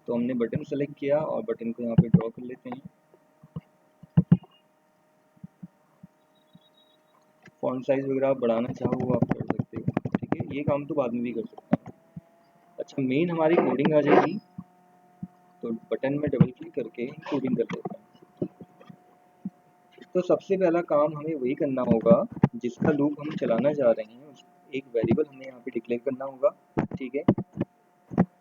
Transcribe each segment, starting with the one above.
तो हमने button select किया और बटन को यहाँ पे ड्रॉ कर लेते हैं। फॉन्ट साइज वगैरह आप बढ़ाना चाहो वो आप कर सकते हो, ठीक है, ये काम तो बाद में भी कर सकते हैं। अच्छा, मेन हमारी कोडिंग आ जाएगी, तो बटन में डबल क्लिक करके कोडिंग कर लेते हैं। तो सबसे पहला काम हमें वही करना होगा जिसका लूप हम चलाना चाह रहे हैं, एक वेरिएबल हमें यहाँ पे डिक्लेयर करना होगा, ठीक है।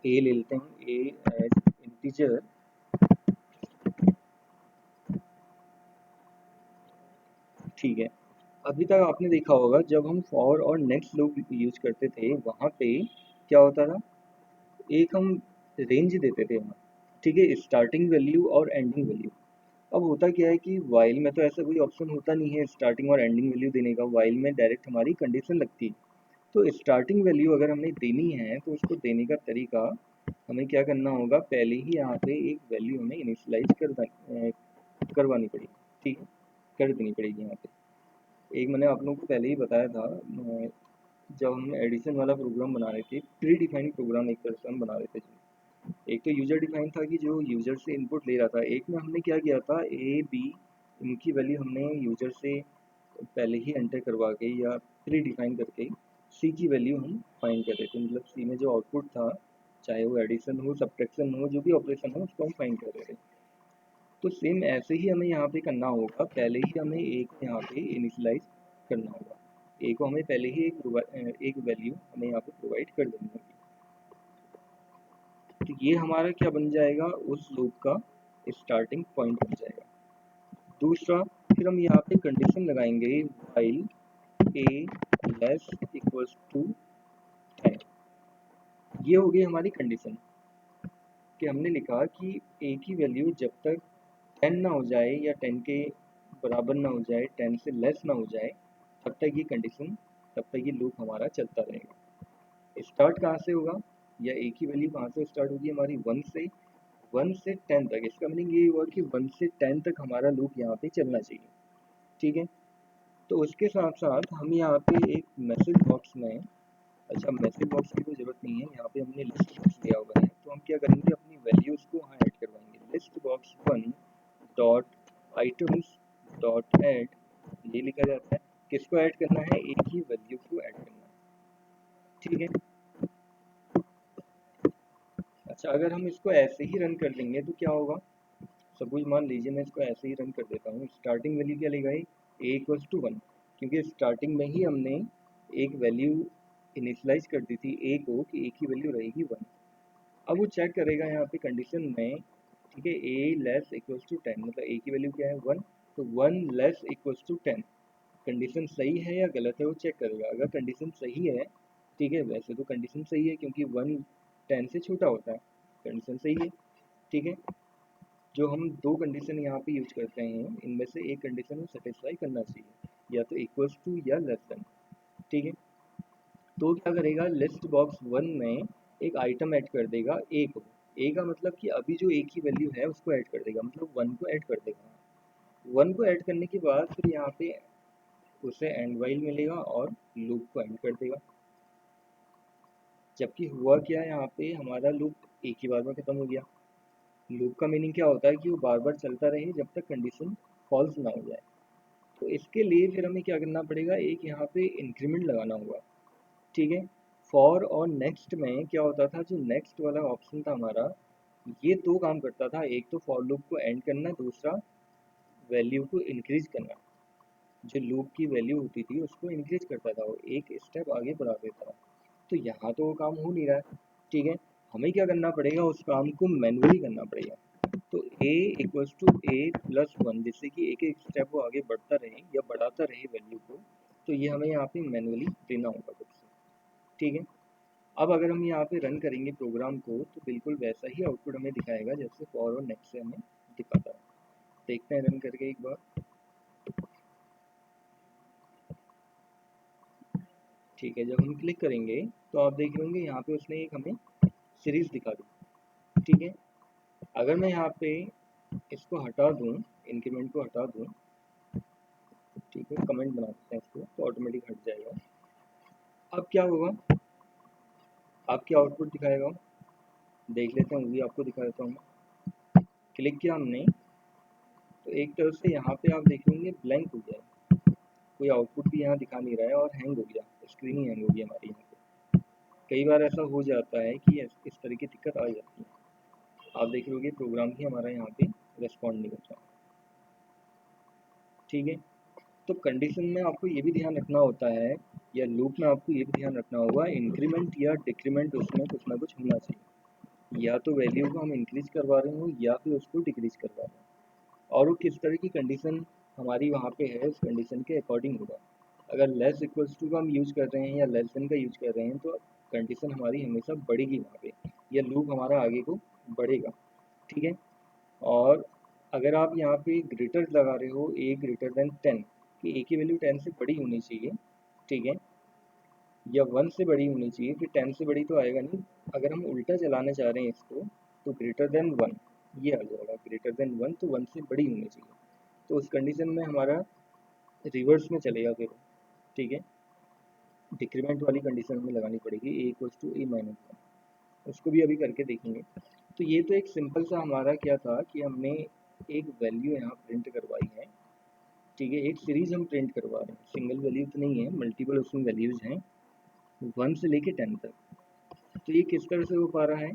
ए ले लेते हैं, ए एज इंटीजर, ठीक है। अभी तक आपने देखा होगा जब हम फॉर और नेक्स्ट लूप यूज करते थे वहाँ पे क्या होता था, एक हम रेंज देते थे वहाँ, ठीक है, स्टार्टिंग वैल्यू और एंडिंग वैल्यू। अब होता क्या है कि वाइल में तो ऐसा कोई ऑप्शन होता नहीं है स्टार्टिंग और एंडिंग वैल्यू देने का, वाइल में डायरेक्ट हमारी कंडीशन लगती है। तो स्टार्टिंग वैल्यू अगर हमें देनी है तो उसको देने का तरीका हमें क्या करना होगा, पहले ही यहाँ पे एक वैल्यू हमें इनिशियलाइज करवानी पड़ेगी, ठीक है, कर देनी पड़ेगी यहाँ पे। एक मैंने आप लोगों को पहले ही बताया था, जब हम एडिशन वाला प्रोग्राम बना रहे थे, प्री डिफाइंड प्रोग्राम एक तरह से हम बना रहे थे। एक तो यूजर डिफाइन था कि जो यूजर से इनपुट ले रहा था, एक में हमने क्या किया था, ए बी इनकी वैल्यू हमने यूजर से पहले ही एंटर करवा के या प्री डिफाइन करके सी की वैल्यू हम फाइंड कर रहे थे। मतलब सी में जो आउटपुट था, चाहे वो एडिशन हो, सब्ट्रैक्शन हो, जो भी ऑपरेशन हो, उसको हम फाइंड कर रहे थे। तो सेम ऐसे ही हमें यहाँ पे करना होगा, पहले ही हमें ए को यहाँ पे इनिशियलाइज करना होगा। ए को हमें पहले ही एक वैल्यू हमें यहाँ पे प्रोवाइड कर देनी होगी। तो ये हमारा क्या बन जाएगा, उस लूप का स्टार्टिंग पॉइंट बन जाएगा। दूसरा, फिर हम यहाँ पे कंडीशन लगाएंगे while a less equals to 10। ये हो गई हमारी कंडीशन कि हमने लिखा कि ए की वैल्यू जब तक 10 ना हो जाए या 10 के बराबर ना हो जाए, 10 से लेस ना हो जाए, तब तक ये कंडीशन, तब तक ये लूप हमारा चलता रहेगा। स्टार्ट कहाँ से होगा, या ए की वैल्यू कहाँ से स्टार्ट होगी हमारी, 1 से 10 तक। इसका मीनिंग ये हुआ कि 1 से 10 तक हमारा लूप यहाँ पे चलना चाहिए, ठीक है। तो उसके साथ साथ हम यहाँ पे एक मैसेज बॉक्स में, अच्छा मैसेज बॉक्स की कोई ज़रूरत नहीं है, यहाँ पे हमने लिस्ट बॉक्स दिया हुआ है, तो हम क्या करेंगे, अपनी वैल्यूज़ को वहाँ ऐड करवाएंगे। List box 1 dot items dot add, ये लिखा जाता है। किसको ऐड करना है, एक ही वैल्यू को ऐड करना है, ठीक है। अच्छा, अगर हम इसको ऐसे ही रन कर देंगे तो क्या होगा, सपोज मान लीजिए मैं इसको ऐसे ही रन कर देता हूँ। स्टार्टिंग वैल्यू क्या लगाई, ए इक्वल्स टू 1, क्योंकि स्टार्टिंग में ही हमने एक वैल्यू इनिशियलाइज कर दी थी ए को कि ए की वैल्यू रहेगी 1। अब वो चेक करेगा यहाँ पे कंडीशन में, ठीक है, ए लेस इक्वल्स टू 10, मतलब ए की वैल्यू क्या है 1, तो 1 लेस इक्वल्स टू 10, कंडीशन सही है या गलत है वो चेक करेगा। अगर कंडीशन सही है, ठीक है, वैसे तो कंडीशन सही है क्योंकि 1 10 से छोटा होता है, कंडीशन सही है, ठीक है। जो हम दो कंडीशन यहाँ पे यूज करते हैं, इनमें से एक कंडीशन को सेटिस्फाई करना चाहिए, या तो इक्वल्स टू या लेस देन, ठीक है। तो क्या करेगा, लिस्ट बॉक्स 1 में एक आइटम ऐड कर देगा ए को। ए का मतलब कि अभी जो ए की वैल्यू है उसको ऐड कर देगा, मतलब 1 को ऐड कर देगा। 1 को ऐड करने के बाद फिर यहाँ पे उसे एंड वाइल मिलेगा और लूप को एंड कर देगा। जबकि हुआ क्या है, यहाँ पे हमारा लूप एक ही बार में खत्म हो गया। लूप का मीनिंग क्या होता है कि वो बार बार चलता रहे जब तक कंडीशन फॉल्स ना हो जाए। तो इसके लिए फिर हमें क्या करना पड़ेगा, एक यहाँ पे इंक्रीमेंट लगाना होगा, ठीक है। फॉर और नेक्स्ट में क्या होता था, जो नेक्स्ट वाला ऑप्शन था हमारा, ये दो काम करता था, एक तो फॉर लूप को एंड करना, दूसरा वैल्यू को इंक्रीज करना। जो लूप की वैल्यू होती थी उसको इंक्रीज करता था, वो एक स्टेप आगे बढ़ा देता था। तो यहाँ तो वो काम हो नहीं रहा है, ठीक है। हमें क्या करना पड़ेगा, उस काम को मैनुअली करना पड़ेगा। तो a equals to a plus 1, जिससे कि एक एक स्टेप वो आगे बढ़ता रहे या बढ़ाता रहे वैल्यू को, तो ये हमें यहाँ पे मैनुअली देना होगा खुद से, ठीक है। अब अगर हम यहाँ पे रन करेंगे प्रोग्राम को, तो बिल्कुल वैसा ही आउटपुट हमें दिखाएगा जैसे फॉर और नेक्स्ट से हमें दिखाता है। देखते हैं रन करके एक बार, ठीक है। जब हम क्लिक करेंगे तो आप देख लेंगे यहाँ पे उसने एक हमें सीरीज दिखा दी, ठीक है। अगर मैं यहाँ पे इसको हटा दूँ, इंक्रीमेंट को हटा दूँ, ठीक है, कमेंट बना देते हैं इसको तो ऑटोमेटिक हट जाएगा। अब क्या होगा, अब क्या आउटपुट दिखाएगा, देख लेते हैं, वो भी आपको दिखा देता हूँ मैं। क्लिक किया हमने तो एक तरफ से यहाँ पे आप देखेंगे ब्लैंक हो गया है, कोई आउटपुट भी यहाँ दिखा नहीं रहा है और हैंग हो गया, स्क्रीन ही हैंग हो गई हमारी यहाँ पे। कई बार ऐसा हो जाता है कि इस तरह की दिक्कत आ जाती है। आप देख लोगे प्रोग्राम ही हमारा यहाँ पे रेस्पॉन्ड नहीं करता। ठीक है, तो कंडीशन में आपको ये भी ध्यान रखना होता है, या लूप में आपको ये भी ध्यान रखना होगा, इंक्रीमेंट या डिक्रीमेंट उसमें कुछ ना कुछ होना चाहिए। या तो वैल्यू को हम इंक्रीज करवा रहे हो या फिर उसको डिक्रीज करवा रहे हो, और वो किस तरह की कंडीशन हमारी वहाँ पे है उस कंडीशन के अकॉर्डिंग होगा। अगर लेस इक्वल्स टू का हम यूज कर रहे हैं या लेस देन का यूज कर रहे हैं तो कंडीशन हमारी हमेशा बढ़ेगी वहाँ पे, या लूप हमारा आगे को बढ़ेगा। ठीक है, और अगर आप यहाँ पे ग्रेटर लगा रहे हो ए ग्रेटर देन 10, कि ए की वैल्यू 10 से बड़ी होनी चाहिए, ठीक है, या 1 से बड़ी होनी चाहिए, फिर 10 से बड़ी तो आएगा नहीं। अगर हम उल्टा चलाना चाह रहे हैं इसको तो ग्रेटर देन 1 ये आ जाएगा, ग्रेटर देन 1 तो 1 से बड़ी होनी चाहिए। तो उस कंडीशन में हमारा रिवर्स में चलेगा फिर। ठीक है, डिक्रीमेंट वाली कंडीशन हमें लगानी पड़ेगी, ए इक्वल्स टू ए माइनस 1, उसको भी अभी करके देखेंगे। तो ये तो एक सिंपल सा हमारा क्या था कि हमने एक वैल्यू यहाँ प्रिंट करवाई है। ठीक है, एक सीरीज हम प्रिंट करवा रहे हैं, सिंगल वैल्यू तो नहीं है, मल्टीपल उसमें वैल्यूज हैं 1 से लेके 10 तक। तो ये किस तरह से हो पा रहा है,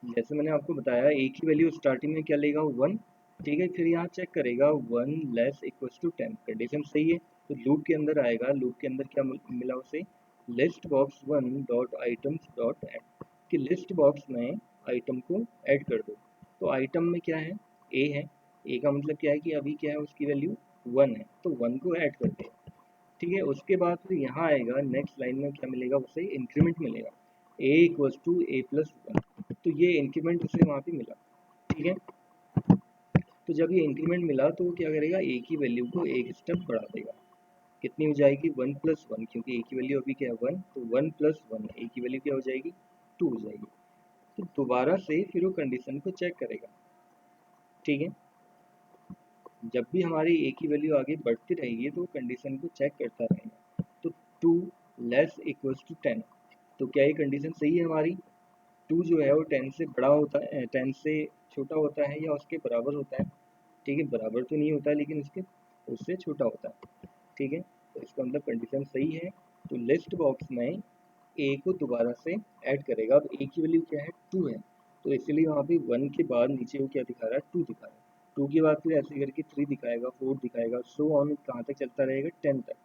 जैसे मैंने आपको बताया ए की वैल्यू स्टार्टिंग में क्या लेगा 1, ठीक है, फिर यहाँ चेक करेगा 1 लेस इक्वल्स टू 10, कंडीशन सही है तो लूप के अंदर आएगा। लूप के अंदर क्या मिला उसे, list box 1 dot items dot add, कि लिस्ट बॉक्स में आइटम को ऐड कर दो। तो आइटम में क्या है, ए है, ए का मतलब क्या है कि अभी क्या है उसकी वैल्यू 1 है, तो 1 को ऐड करते हैं। ठीक है, उसके बाद फिर यहाँ आएगा नेक्स्ट लाइन में क्या मिलेगा उसे, इंक्रीमेंट मिलेगा, ए इक्वल्स टू ए प्लस 1, तो ये इंक्रीमेंट उसे वहाँ पे मिला। ठीक है, तो जब ये इंक्रीमेंट मिला तो वो क्या करेगा, ए की वैल्यू को एक स्टेप बढ़ा देगा, कितनी हो जाएगी 1 प्लस 1, क्योंकि ए की वैल्यू अभी क्या है 1, तो 1 प्लस 1 ए की वैल्यू क्या हो जाएगी 2 हो जाएगी। तो दोबारा से फिर वो कंडीशन को चेक करेगा। ठीक है, जब भी हमारी ए की वैल्यू आगे बढ़ती रहेगी तो कंडीशन को चेक करता रहेगा। तो 2 लेस इक्वल्स टू 10, तो क्या ये कंडीशन सही है हमारी, 2 जो है वो 10 से बड़ा होता है, 10 से छोटा होता है या उसके बराबर होता है। ठीक है, बराबर तो नहीं होता है लेकिन उससे छोटा होता है। ठीक है, तो इसका मतलब कंडीशन सही है, तो लिस्ट बॉक्स में ए को दोबारा से ऐड करेगा। अब ए की वैल्यू क्या है 2 है, तो इसलिए वहाँ पे 1 के बाद नीचे वो क्या दिखा रहा है 2 दिखा रहा है, 2 के बाद फिर ऐसे करके 3 दिखाएगा, 4 दिखाएगा, सो ऑन कहाँ तक चलता रहेगा 10 तक।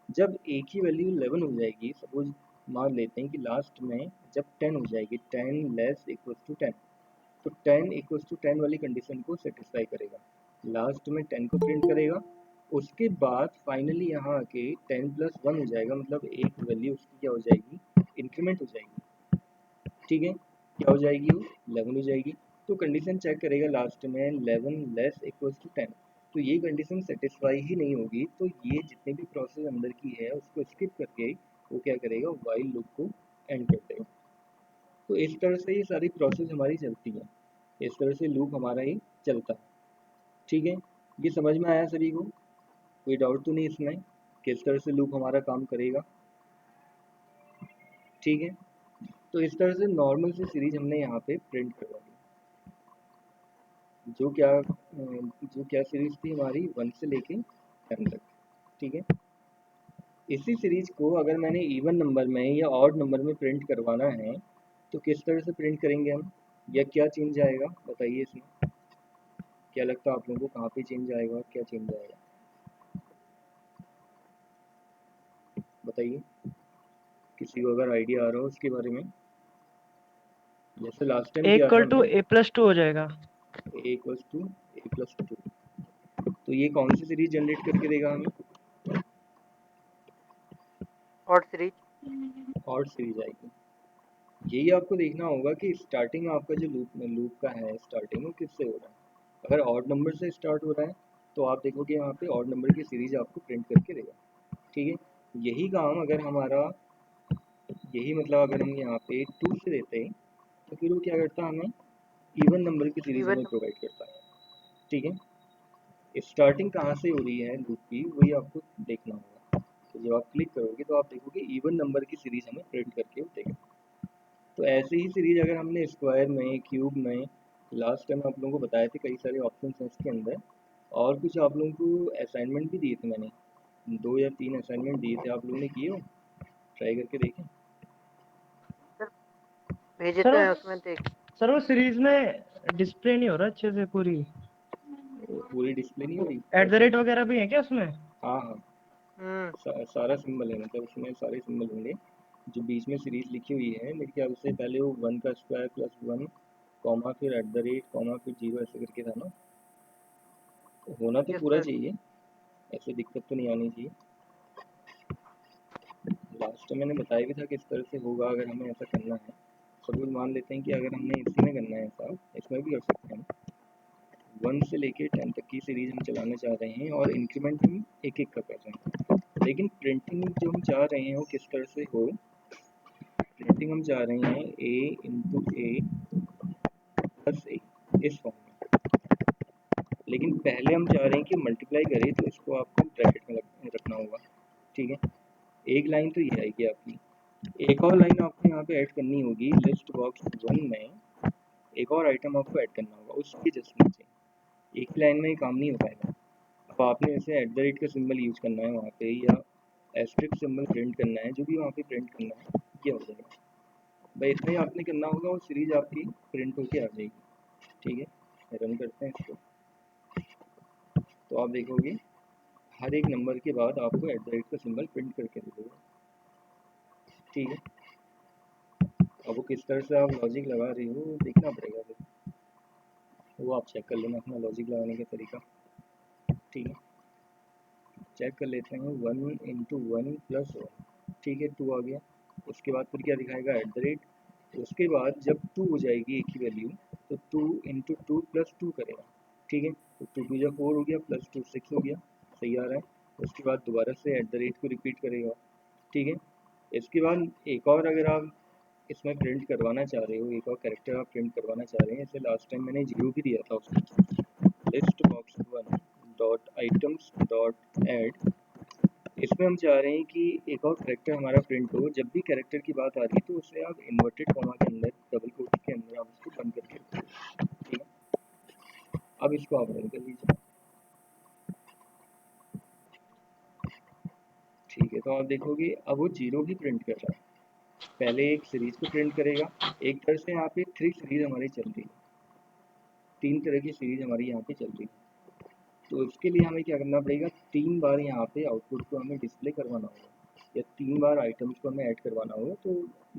जब ए की वैल्यू 11 हो जाएगी, सपोज मान लेते हैं कि लास्ट में जब 10 हो जाएगी, 10 लेस इक्वल्स टू 10, तो 10 इक्वल्स टू 10 वाली कंडीशन को सेटिस्फाई करेगा, लास्ट में 10 को प्रिंट करेगा। उसके बाद फाइनली यहाँ आके 10 प्लस 1 हो जाएगा, मतलब एक वैल्यू उसकी क्या हो जाएगी, इंक्रीमेंट हो जाएगी। ठीक है, क्या हो जाएगी वो 11 हो जाएगी। तो कंडीशन चेक करेगा लास्ट में 11 लेस इक्वल्स टू 10, तो ये कंडीशन सेटिस्फाई ही नहीं होगी, तो ये जितने भी प्रोसेस अंदर की है उसको स्किप करके वो क्या करेगा, वाइल लूप को एंड कर देगा। तो इस तरह से ये सारी प्रोसेस हमारी चलती है, इस तरह से लूप हमारा ही चलता है। ठीक है, ये समझ में आया सभी को, कोई डाउट तो नहीं इसमें, किस तरह से लूप हमारा काम करेगा। ठीक है, तो इस तरह से नॉर्मल सी सीरीज हमने यहाँ पे प्रिंट करवा दी, जो क्या सीरीज थी हमारी 1 से लेके 10 तक। ठीक है, इसी सीरीज को अगर मैंने इवन नंबर में या ऑड नंबर में प्रिंट करवाना है तो किस तरह से प्रिंट करेंगे हम, या क्या चेंज आएगा बताइए इसमें, क्या लगता है आप लोगों को कहाँ पे चेंज आएगा और क्या चेंज आएगा, बताइए, किसी को अगर आइडिया आ रहा हो उसके बारे में। जैसे लास्ट टाइम ए किया था इक्वल टू हमने, ए प्लस 2 हो जाएगा। ए इक्वल्स टू ए प्लस 2, तो ये कौन सी सीरीज जनरेट करके देगा हमें, और सीरीज ऑड सीरीज आएगी। यही आपको देखना होगा कि स्टार्टिंग आपका जो लूप का है स्टार्टिंग वो किससे हो रहा है। अगर ऑड नंबर से स्टार्ट हो रहा है तो आप देखोगे यहाँ पे ऑड नंबर की सीरीज आपको प्रिंट करके देगा। ठीक है, यही काम अगर हमारा, यही मतलब अगर हम यहाँ पे 2 से देते हैं तो फिर वो क्या करता है, हमें इवन नंबर की सीरीज इवन हमें नंबर। प्रोवाइड करता है। ठीक है, स्टार्टिंग कहाँ से हो रही है लूप की वही आपको देखना होगा। तो जब आप क्लिक करोगे तो आप देखोगे इवन नंबर की सीरीज हमें प्रिंट करके वो देगा। तो ऐसे ही सीरीज अगर हमने स्क्वायर में, क्यूब में, लास्ट टाइम आप लोगों को बताए थे कई सारे ऑप्शन हैं इसके अंदर, और कुछ आप लोगों को असाइनमेंट भी दिए थे मैंने, 2 या 3 असाइनमेंट दिए थे, आप लोगों ने किए हो? ट्राई करके देखें। सर भेजे सर तो वो हैं उसमें देख। सर वो सीरीज में डिस्प्ले नहीं हो रहा अच्छे से पूरी, पूरी डिस्प्ले नहीं हो रही एट द कैसे? रेट वगैरह भी है क्या उसमें? हाँ हाँ, सारा सिंबल है, मतलब उसमें सारे सिंबल होंगे। जो बीच में सीरीज लिखी हुई है मेरे ख्याल से पहले वो 1 का स्क्वायर प्लस 1 कॉमा फिर एट द रेट कॉमा फिर 0 ऐसे करके था ना, होना तो यस पूरा सर। चाहिए, ऐसे दिक्कत तो नहीं आनी चाहिए। लास्ट टाइम मैंने बताया भी था किस तरह से होगा अगर हमें ऐसा करना है। सब लोग मान लेते हैं कि अगर हमने इसमें करना है ऐसा, इसमें भी कर सकते हैं। 1 से लेके 10 तक की सीरीज हम चलाना चाह रहे हैं और इंक्रीमेंट हम एक एक का कर रहे हैं, लेकिन प्रिंटिंग जो हम चाह रहे हैं वो किस तरह से हो। प्रिंटिंग हम चाह रहे हैं ए इंटू ए प्लस ए, इस फॉर्म में। लेकिन पहले हम चाह रहे हैं कि मल्टीप्लाई करें, तो इसको आपको ब्रैकेट में रखना होगा, ठीक है। एक लाइन तो ये आएगी आपकी, एक और लाइन आपको यहाँ पे ऐड करनी होगी लिस्ट बॉक्स 1 में, एक और आइटम आपको ऐड करना होगा उसके जस्ट नीचे। एक ही लाइन में ही काम नहीं हो पाएगा। अब आपने जैसे एट द रेट का सिंबल यूज करना है वहाँ पे, या एस्ट्रिक सिंबल प्रिंट करना है, जो भी वहाँ पे प्रिंट करना है ये हो जाएगा भाई, इतना ही आपने करना होगा और सीरीज आपकी प्रिंट होके आ जाएगी, ठीक है। रन करते हैं इसको, तो आप देखोगे हर एक नंबर के बाद आपको एट द रेट का सिंबल प्रिंट करके दे देगा, ठीक है। अब वो किस तरह से आप लॉजिक लगा रही हो देखना पड़ेगा, फिर वो आप चेक कर लेना अपना लॉजिक लगाने का तरीका, ठीक है। चेक कर लेते हैं 1 इंटू 1 प्लस 1, ठीक है, 2 आ गया। उसके बाद फिर क्या दिखाएगा एट द रेट, उसके बाद जब 2 हो जाएगी एक ही वैल्यू, तो 2 इंटू 2 प्लस 2 करेगा, ठीक है। तो 2 2 जा 4 हो गया, प्लस 2 6 हो गया, सही आ रहा है। उसके बाद दोबारा से एट द रेट को रिपीट करेगा, ठीक है। इसके बाद एक और अगर आप इसमें प्रिंट करवाना चाह रहे हो, एक और कैरेक्टर आप प्रिंट करवाना चाह रहे हैं, जैसे लास्ट टाइम मैंने 0 भी दिया था उसमें, list box 1 dot items dot add, इसमें हम चाह रहे हैं कि एक और कैरेक्टर हमारा प्रिंट हो, जब भी कैरेक्टर की बात आ रही है तो उसे आप इन्वर्टेड कॉमा के अंदर, डबल कोट के अंदर आप उसको बंद करके रखिए, ठीक है। अब इसको आप रन कर लीजिए, ठीक है। तो आप देखोगे अब वो 0 भी प्रिंट कर रहा है, पहले एक सीरीज को प्रिंट करेगा। एक तरह से यहाँ पे 3 सीरीज हमारी चल रही है, 3 तरह की सीरीज हमारी यहाँ पे चल रही है। तो इसके लिए हमें क्या करना पड़ेगा, 3 बार यहाँ पे आउटपुट को हमें डिस्प्ले करवाना होगा, या 3 बार आइटम्स को हमें ऐड करवाना होगा, तो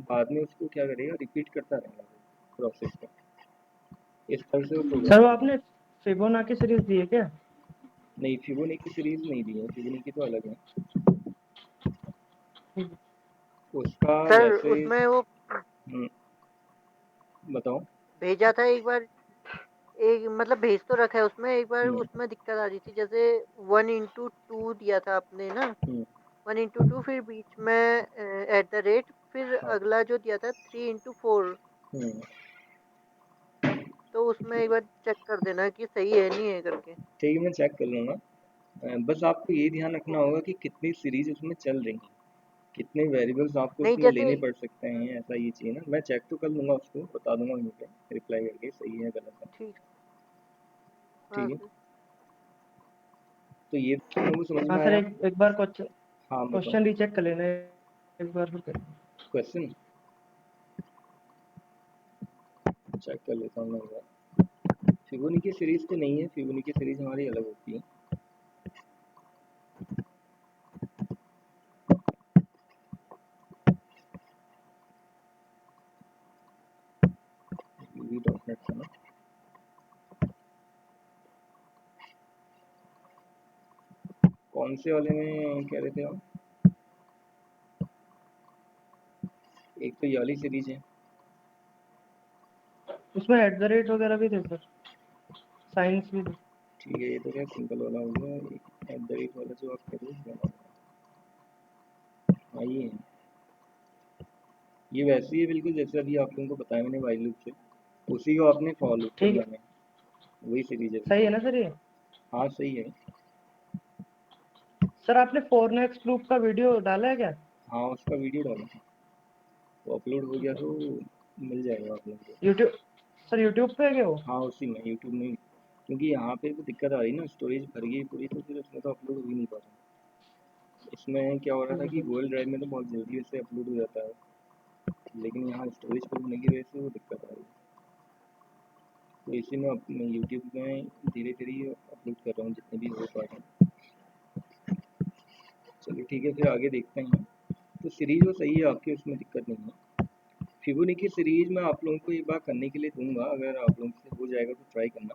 बाद में उसको क्या करेगा, रिपीट करता रहेगा प्रोसेस को, इस तरह से वो सर प्रोग्राम वो करेगा। आपने फिबोनाची सीरीज दी है क्या? नहीं, फिबोनाची सीरीज नहीं दी है, फिबोनाची तो अलग है उसका। सर वैसे उसमें वो बताओ। भेजा था एक बार, एक मतलब भेज तो रखा है उसमें, एक बार हम्म उसमें दिक्कत आ रही थी, जैसे 1 इंटू 2 दिया था आपने ना, हम्म 1 इंटू 2 फिर बीच में एट द रेट, फिर हाँ अगला जो दिया था 3 इंटू 4, हम्म तो उसमें एक बार चेक कर देना कि सही है नहीं है करके। ठीक है, मैं चेक कर लूँगा। बस आपको ये ध्यान रखना होगा कि कितनी सीरीज उसमें चल रही हैं, कितने वेरिएबल्स आपको नहीं उसमें जैसे लेने पड़ सकते हैं, ऐसा ये चाहिए ना। मैं चेक तो कर लूँगा, उसको बता दूंगा वहीं पे रिप्लाई करके सही है गलत है, ठीक। हाँ ठीक है। सर। तो ये तो लोगों को समझ हाँ में सर, आया। एक बार क्वेश्चन हाँ बताओ। क्वेश्चन रीचेक कर लेना एक बार फिर कर। क्वेश्चन चेक कर लेता हूँ मैं एक बार। फिबोनाची सीरीज तो नहीं है, फिबोनाची सीरीज हमारी अलग होती है। UV.NET था ना। कौन से वाले में कह रहे थे आप? एक तो ये वाली सीरीज है, उसमें एट द रेट वगैरह भी थे सर, साइंस भी थे। ठीक है। ये तो क्या सिंपल वाला हो गया, एक एट द रेट वाला जो आप कह रहे हो। हाँ ये है, ये वैसी है बिल्कुल जैसे अभी आप लोगों को बताया मैंने वाइल लूप से, उसी को आपने फॉर लूप ठीक करना है, है, वही सीरीज है सही है बिल्कुल। ना सर ये? हाँ सही है। सर आपने फोर नेक्स्ट लूप का वीडियो डाला है क्या? हाँ उसका वीडियो डाला, वो अपलोड हो गया तो मिल जाएगा आप लोगों को। यूट्यूब सर, यूट्यूब पे है क्या वो? हाँ उसी में, यूट्यूब में, क्योंकि यहाँ पे तो दिक्कत आ रही है ना, स्टोरेज भर गई पूरी, तो फिर उसमें तो अपलोड हो ही नहीं पा रहा। इसमें क्या हो रहा था कि हम्म, गूगल ड्राइव में तो बहुत जल्दी से अपलोड हो जाता है, लेकिन यहाँ स्टोरेज फुल होने की वजह से वो दिक्कत आ रही है। तो इसी में अपने यूट्यूब में धीरे धीरे अपलोड कर रहा हूँ जितने भी हो पा रहे हैं। चलिए ठीक है, फिर आगे देखते हैं। तो सीरीज वो सही है आपकी, उसमें दिक्कत नहीं है। फिबोनाची सीरीज मैं आप लोगों को एक बार करने के लिए दूंगा, अगर आप लोगों से हो जाएगा तो ट्राई करना।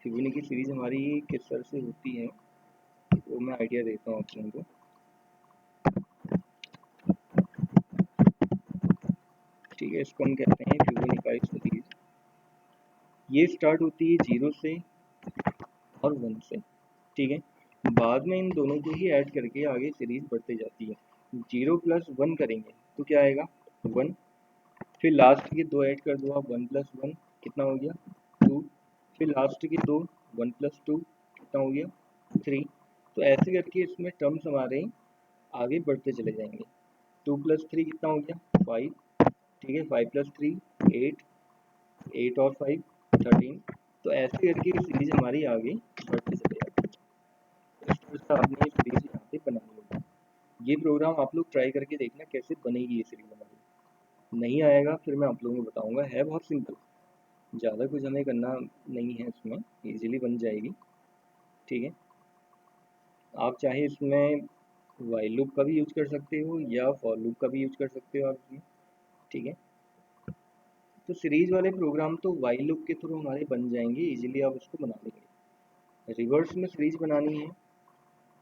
फिबोनाची सीरीज हमारी किस तरह से होती है वो मैं आइडिया देता हूँ आप लोगों को। ठीक है, इसको हम कहते हैं फिबोनाची सीरीज। ये स्टार्ट होती है 0 से और 1 से। ठीक है, बाद में इन दोनों को ही ऐड करके आगे सीरीज बढ़ते जाती है। 0 प्लस 1 करेंगे तो क्या आएगा, 1। फिर लास्ट के दो ऐड कर दो आप, 1 प्लस 1 कितना हो गया, 2। फिर लास्ट के दो, 1 प्लस 2 कितना हो गया, 3। तो ऐसे करके इसमें टर्म्स हमारे आगे बढ़ते चले जाएंगे। 2 प्लस 3 कितना हो गया, 5। ठीक है, 5 प्लस 3 8, 8 और 5 13। तो ऐसे करके सीरीज हमारी आगे बढ़ते चले जाएगी। इस तरह से आपने ये सीरीज यहाँ पे बनानी होगी। ये प्रोग्राम आप लोग ट्राई करके देखना कैसे बनेगी ये सीरीज हमारी। नहीं आएगा फिर मैं आप लोगों को बताऊंगा। है बहुत सिंपल, ज़्यादा कुछ हमें करना नहीं है इसमें, इजीली बन जाएगी। ठीक है, आप चाहे इसमें वाइल लूप का भी यूज कर सकते हो या फॉर लूप का भी यूज कर सकते हो आप इसमें। ठीक है, तो सीरीज वाले प्रोग्राम तो वाइल लूप के थ्रू हमारे बन जाएंगे, इजीली आप उसको बना लेंगे। रिवर्स में सीरीज बनानी है,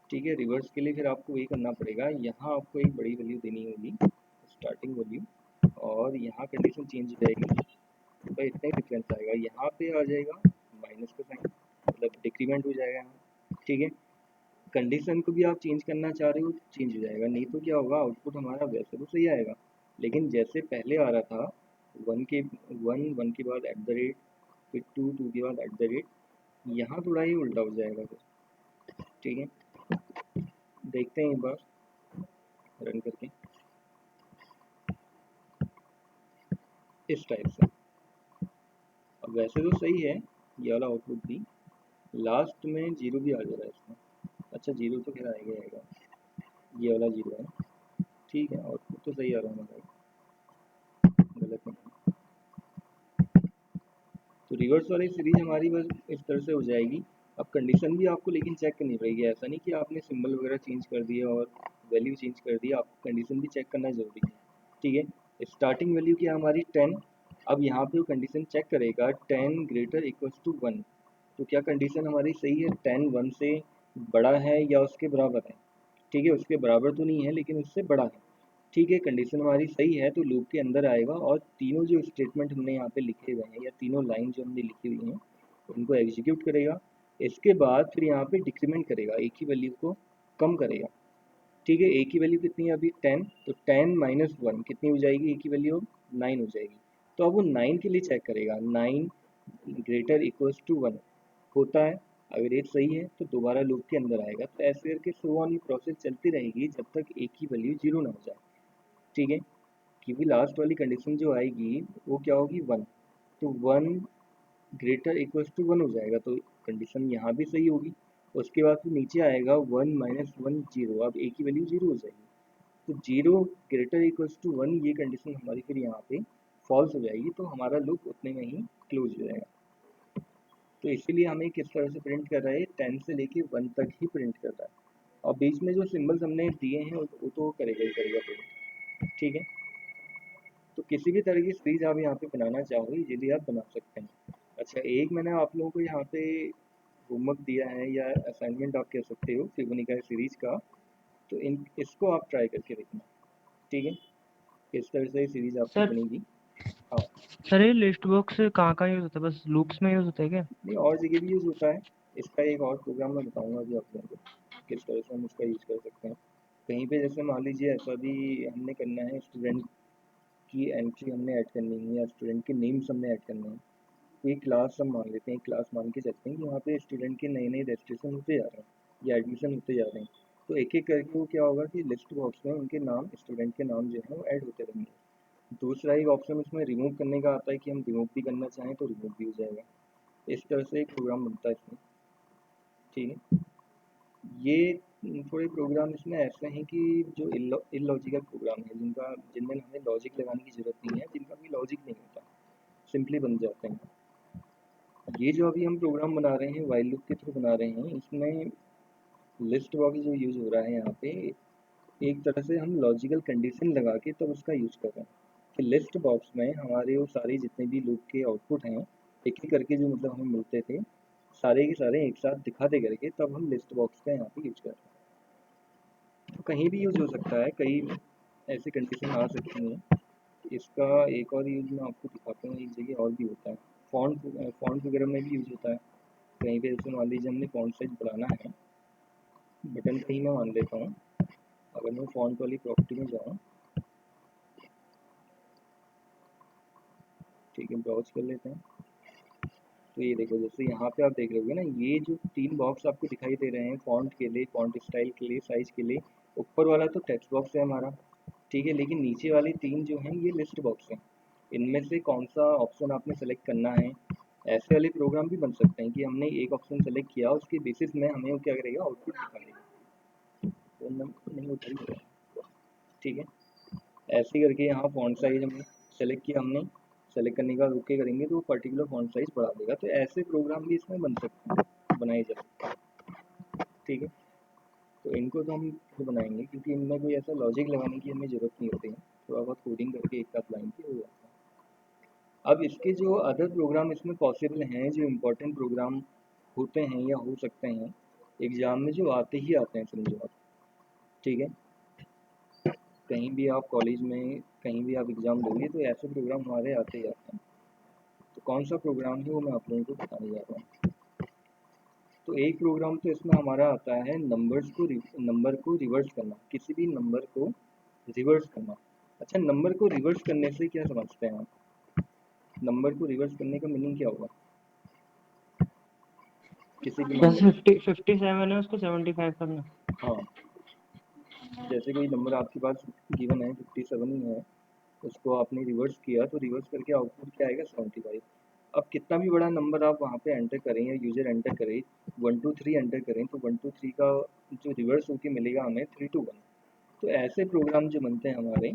ठीक है, रिवर्स के लिए फिर आपको वही करना पड़ेगा। यहाँ आपको एक बड़ी वैल्यू देनी होगी, स्टार्टिंग वैल्यू, और यहाँ कंडीशन चेंज हो जाएगी, तो भाई इतना ही डिफरेंस आएगा। यहाँ पे आ जाएगा माइनस का साइन, मतलब डिक्रीमेंट हो जाएगा यहाँ। ठीक है, कंडीशन को भी आप चेंज करना चाह रहे हो तो चेंज हो जाएगा, नहीं तो क्या होगा, आउटपुट हमारा वैसे तो सही आएगा, लेकिन जैसे पहले आ रहा था, वन के बाद एट द रेट, फिर टू के बाद एट द रेट, यहाँ थोड़ा ही उल्टा हो जाएगा फिर। ठीक है, देखते हैं एक बार रन करके इस टाइप से। अब वैसे तो सही है ये वाला आउटपुट भी, लास्ट में जीरो भी आ जा रहा है इसमें। अच्छा जीरो तो खैर आएगा आएगा, ये वाला जीरो है। ठीक है, आउटपुट तो सही आ रहा है हमारा, गलत नहीं। तो रिवर्स वाली सीरीज हमारी बस इस तरह से हो जाएगी। अब कंडीशन भी आपको लेकिन चेक करनी पड़ेगी, ऐसा नहीं कि आपने सिंबल वगैरह चेंज कर दिया और वैल्यू चेंज कर दिया, आपको कंडीशन भी चेक करना ज़रूरी है। ठीक है, स्टार्टिंग वैल्यू क्या हमारी 10। अब यहाँ पे वो कंडीशन चेक करेगा 10 ग्रेटर इक्वल्स टू 1, तो क्या कंडीशन हमारी सही है, 10 1 से बड़ा है या उसके बराबर है। ठीक है, उसके बराबर तो नहीं है लेकिन उससे बड़ा है। ठीक है, कंडीशन हमारी सही है तो लूप के अंदर आएगा और तीनों जो स्टेटमेंट हमने यहाँ पे लिखे हुए हैं या तीनों लाइन जो हमने लिखी हुई हैं उनको एग्जीक्यूट करेगा। इसके बाद फिर यहाँ पे डिक्रीमेंट करेगा, एक ही वैल्यू को कम करेगा। ठीक है, एक ही वैल्यू कितनी है अभी 10, तो 10 माइनस 1 कितनी हो जाएगी, एक ही वैल्यू 9 हो जाएगी। तो अब वो 9 के लिए चेक करेगा, 9 ग्रेटर इक्वल्स टू 1 होता है, अगर ये सही है तो दोबारा लूप के अंदर आएगा। तो ऐसे करके सो ऑन ये प्रोसेस चलती रहेगी जब तक एक ही वैल्यू जीरो ना हो जाए। ठीक है, क्योंकि लास्ट वाली कंडीशन जो आएगी वो क्या होगी, 1। तो 1 ग्रेटर इक्वल्स टू 1 हो जाएगा, तो कंडीशन यहाँ भी सही होगी। उसके बाद फिर नीचे आएगा 1 माइनस 1 जीरो, अब एक ही वैल्यू जीरो हो जाएगी। तो जीरो ग्रेटर इक्वल्स टू 1 ये कंडीशन हमारी फिर यहाँ पे फॉल्स हो जाएगी, तो हमारा लूप उतने में ही क्लोज हो जाएगा। तो इसीलिए हमें किस तरह से प्रिंट कर रहा है, 10 से लेके 1 तक ही प्रिंट कर रहा है, और बीच में जो सिम्बल्स हमने दिए हैं वो तो करेगा ही करेगा प्रिंट। ठीक है, तो किसी भी तरह की सीरीज आप यहाँ पे बनाना चाहो इजीली आप बना सकते हैं। अच्छा, एक मैंने आप लोगों को यहाँ पे होमवर्क दिया है या असाइनमेंट आप कह सकते हो फिबोनाची सीरीज का, तो इन इसको आप ट्राई करके देखना। ठीक है, इस तरह से सीरीज आपकी सर बनेगी। हाँ, सर ये लिस्ट बॉक्स कहाँ कहाँ यूज होता है, बस लूप्स में यूज होता है क्या? नहीं और जगह भी यूज़ होता है। इसका एक और प्रोग्राम मैं बताऊंगा अभी आप लोगों को किस तरह से हम इसका यूज़ कर सकते हैं। कहीं पे जैसे मान लीजिए ऐसा भी हमने करना है, स्टूडेंट की एंट्री हमने ऐड करनी है या स्टूडेंट के नेम्स हमने ऐड करने हैं। कोई क्लास हम मान लेते हैं, क्लास मान के चलते हैं कि वहाँ पे स्टूडेंट के नए नए रजिस्ट्रेशन होते जा रहे हैं या एडमिशन होते जा रहे हैं। तो एक एक करके वो क्या होगा कि लिस्ट बॉक्स में उनके नाम, स्टूडेंट के नाम जो हैं वो ऐड होते रहेंगे। दूसरा एक ऑप्शन उसमें रिमूव करने का आता है कि हम रिमूव भी करना चाहें तो रिमूव भी हो जाएगा। इस तरह से एक प्रोग्राम बनता है इसमें। ठीक है, ये थोड़े प्रोग्राम इसमें ऐसे हैं कि जो इलॉजिकल प्रोग्राम है, जिनमें हमें लॉजिक लगाने की ज़रूरत नहीं है, जिनका कोई लॉजिक नहीं होता, सिंपली बन जाते हैं। ये जो अभी हम प्रोग्राम बना रहे हैं वाइल लूप के थ्रू बना रहे हैं, इसमें लिस्ट बॉक्स जो यूज़ हो रहा है यहाँ पे, एक तरह से हम लॉजिकल कंडीशन लगा के तब उसका यूज़ कर रहे हैं कि लिस्ट बॉक्स में हमारे वो सारे जितने भी लूप के आउटपुट हैं, एक एक करके जो मतलब हमें मिलते थे, सारे के सारे एक साथ दिखा दे करके तब हम लिस्ट बॉक्स का यहाँ पे यूज़ कर रहे हैं। तो कहीं भी यूज़ हो सकता है, कई ऐसी कंडीशन आ सकती हैं। इसका एक और यूज़ मैं आपको दिखाता हूँ, एक जगह और भी होता है, फॉन्ट वगैरह में भी यूज़ होता है। कहीं पे जैसे मान लीजिए हमने फॉन्ट साइज बढ़ाना है, बटन पे ही मैं मान लेता हूँ, अगर मैं फॉन्ट वाली प्रॉपर्टी में जाऊँ, ठीक है, ब्राउज कर लेते हैं। तो ये देखो, जैसे यहाँ पे आप देख रहे होगे ना, ये जो 3 बॉक्स आपको दिखाई दे रहे हैं फॉन्ट के लिए, फॉन्ट स्टाइल के लिए, साइज के लिए, ऊपर वाला तो टेक्स्ट बॉक्स है हमारा, ठीक है, लेकिन नीचे वाली 3 जो हैं ये लिस्ट बॉक्स हैं। इनमें से कौन सा ऑप्शन आपने सेलेक्ट करना है, ऐसे वाले प्रोग्राम भी बन सकते हैं कि हमने एक ऑप्शन सेलेक्ट किया, उसके बेसिस में हमें वो क्या करेगा, आउटपुट दिखा देगा। तो नहीं उधर ही है। ठीक है, ऐसे ही करके यहाँ फॉन्ट साइज हमने सेलेक्ट किया, हमने सेलेक्ट करने का ओके करेंगे तो पर्टिकुलर फॉन्ट साइज बढ़ा देगा। तो ऐसे प्रोग्राम भी इसमें बन सकते हैं, बनाए जा सकते हैं। ठीक है, तो इनको तो हम खुद बनाएंगे क्योंकि इनमें कोई ऐसा लॉजिक लगाने की हमें ज़रूरत नहीं होती है, थोड़ा बहुत कोडिंग करके एक साथ लाइन की हो जाता है। अब इसके जो अदर प्रोग्राम इसमें पॉसिबल हैं, जो इम्पोर्टेंट प्रोग्राम होते हैं या हो सकते हैं एग्ज़ाम में, जो आते ही आते हैं समझो आप। ठीक है, कहीं भी आप कॉलेज में कहीं भी आप एग्ज़ाम दोगे तो ऐसे प्रोग्राम हमारे आते ही आते हैं। तो कौन सा प्रोग्राम है वो मैं आप लोगों को बताने जा रहा हूँ। तो एक प्रोग्राम तो इसमें हमारा आता है नंबर को रिवर्स करना, किसी भी नंबर को रिवर्स करना। अच्छा, नंबर को रिवर्स करने से क्या समझते हैं आप? नंबर को रिवर्स करने का मीनिंग क्या होगा? किसी भी जैसे नंबर, 57 है उसको 75 करना। हाँ, जैसे कोई नंबर आपके पास गिवन है 57 ही है, उसको आपने रिवर्स किया तो रिवर्स करके आउटपुट क्या आएगा, 75। अब कितना भी बड़ा नंबर आप वहाँ पे एंटर करें या यूज़र एंटर करे, 123 एंटर करें तो 123 का जो रिवर्स होके मिलेगा हमें 321। तो ऐसे प्रोग्राम जो बनते हैं हमारे,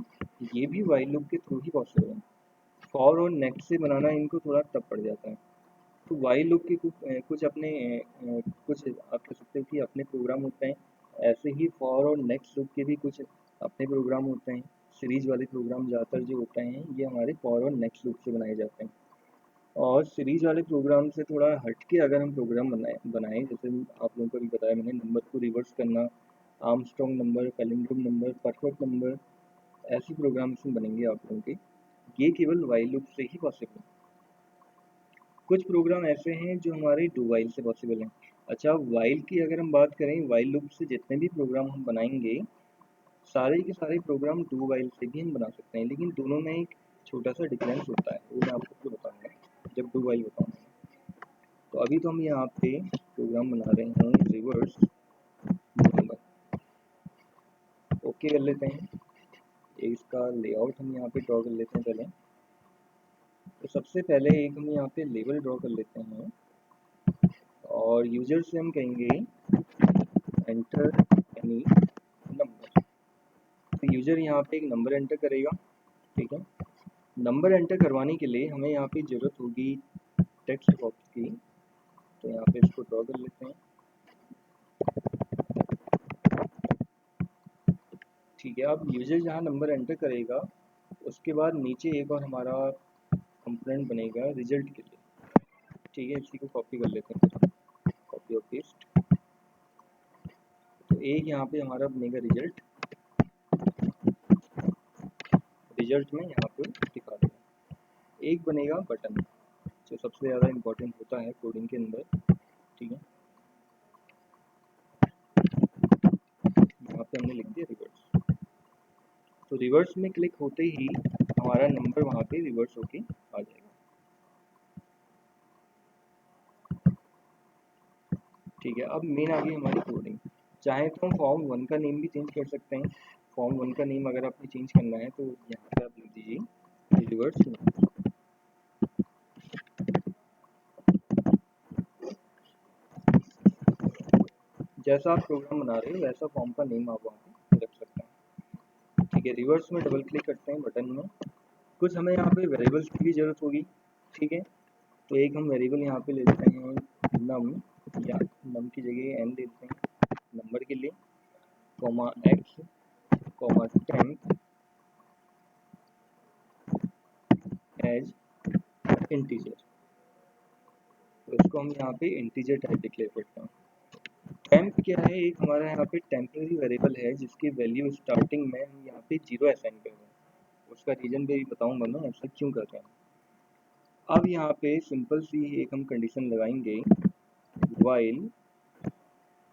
ये भी वाइल लूप के थ्रू ही पॉसिबल है। फॉर और नेक्स्ट से बनाना इनको थोड़ा टफ पड़ जाता है। तो वाइल लूप के कुछ अपने कुछ आप कह सकते हो कि अपने प्रोग्राम होते हैं, ऐसे ही फॉर और नेक्स्ट लूप के भी कुछ अपने प्रोग्राम होते हैं। सीरीज वाले प्रोग्राम ज़्यादातर जो होते हैं ये हमारे फॉर और नेक्स्ट लूप से बनाए जाते हैं। और सीरीज वाले प्रोग्राम से थोड़ा हट के अगर हम प्रोग्राम बनाएं, जैसे आप लोगों को भी बताया मैंने, नंबर को रिवर्स करना, Armstrong number, palindrome number, perfect number, ऐसे प्रोग्राम इसमें बनेंगे आप लोगों के, ये केवल वाइल लूप से ही पॉसिबल है। कुछ प्रोग्राम ऐसे हैं जो हमारे डू वाइल से पॉसिबल हैं। अच्छा, वाइल की अगर हम बात करें, वाइल लूप से जितने भी प्रोग्राम हम बनाएंगे, सारे के सारे प्रोग्राम डू वाइल से भी हम बना सकते हैं, लेकिन दोनों में एक छोटा सा डिफरेंस होता है, वो मैं आपको बताऊंगा जब डू वाइल बताऊंगा। तो अभी तो हम यहाँ पे प्रोग्राम बना रहे हैं रिवर्स नंबर, ओके कर लेते हैं। इसका लेआउट हम यहाँ पे ड्रॉ कर लेते हैं पहले। तो सबसे पहले एक हम यहाँ पे लेबल ड्रॉ कर लेते हैं और यूजर से हम कहेंगे एंटर एनी नंबर। तो यूजर यहाँ पे एक नंबर एंटर करेगा। ठीक है, नंबर एंटर करवाने के लिए हमें यहाँ पे ज़रूरत होगी टेक्स्ट बॉक्स की, तो यहाँ पे इसको ड्रॉ कर लेते हैं। ठीक है, अब यूजर जहाँ नंबर एंटर करेगा उसके बाद नीचे एक और हमारा कंपोनेंट बनेगा रिजल्ट के लिए। ठीक है, इसी को कॉपी कर लेते हैं, फिर कॉपी और पेस्ट। तो एक यहाँ पे हमारा बनेगा रिजल्ट, रिजल्ट में यहाँ पे दिखा देगा। एक बनेगा बटन, जो सबसे ज़्यादा इम्पोर्टेंट होता है कोडिंग के अंदर। ठीक है, यहाँ पे हमने लिख दिया रिवर्स। तो रिवर्स में क्लिक होते ही हमारा नंबर वहाँ पे रिवर्स होके आ जाएगा। ठीक है, अब मेन आ गई हमारी कोडिंग। चाहे तो हम फॉर्म 1 का नेम भी चेंज कर सकते हैं। फॉर्म 1 का नेम अगर आपको चेंज करना है तो यहाँ पे आप लिख दीजिए रिवर्स में। जैसा आप प्रोग्राम बना रहे हो वैसा फॉर्म का नेम आप वहाँ पे रख सकते हैं। ठीक है, रिवर्स में डबल क्लिक करते हैं बटन में। कुछ हमें यहाँ पे वेरिएबल्स की भी ज़रूरत होगी। ठीक है, तो एक हम वेरिएबल यहाँ पे लेते हैं नम, या नम की जगह n देते हैं नंबर के लिए, comma x, comma temp as integer. तो इसको हम यहाँ पे इंटीजर टाइप डिक्लेयर करते हैं। टेम्प क्या है, एक हमारा यहाँ पे टेम्परेरी वेरिएबल है जिसकी वैल्यू स्टार्टिंग में हम यहाँ पे 0 असाइन कर रहे हैं। उसका रीजन भी बताऊंगा मैं ऐसा क्यों कर रहे हैं। अब यहाँ पे सिंपल सी एक हम कंडीशन लगाएंगे, while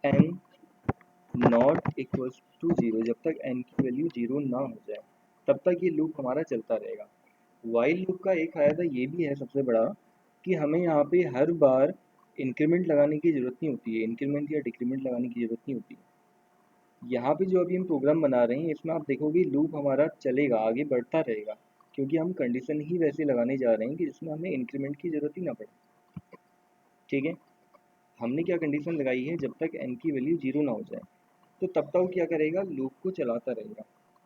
n not equals to 0, जब तक n की वैल्यू 0 ना हो जाए तब तक ये लूप हमारा चलता रहेगा। वाइल लूप का एक फायदा ये भी है सबसे बड़ा, कि हमें यहाँ पे हर बार इंक्रीमेंट लगाने की ज़रूरत नहीं होती है, इंक्रीमेंट या डिक्रीमेंट लगाने की ज़रूरत नहीं होती है। यहाँ पे जो अभी हम प्रोग्राम बना रहे हैं इसमें आप देखोगे लूप हमारा चलेगा, आगे बढ़ता रहेगा, क्योंकि हम कंडीशन ही वैसे लगाने जा रहे हैं कि जिसमें हमें इंक्रीमेंट की ज़रूरत ही ना पड़े। ठीक है, हमने क्या कंडीशन लगाई है, जब तक n की वैल्यू 0 ना हो जाए तो तब तक वो क्या करेगा, लूप को चलाता रहेगा।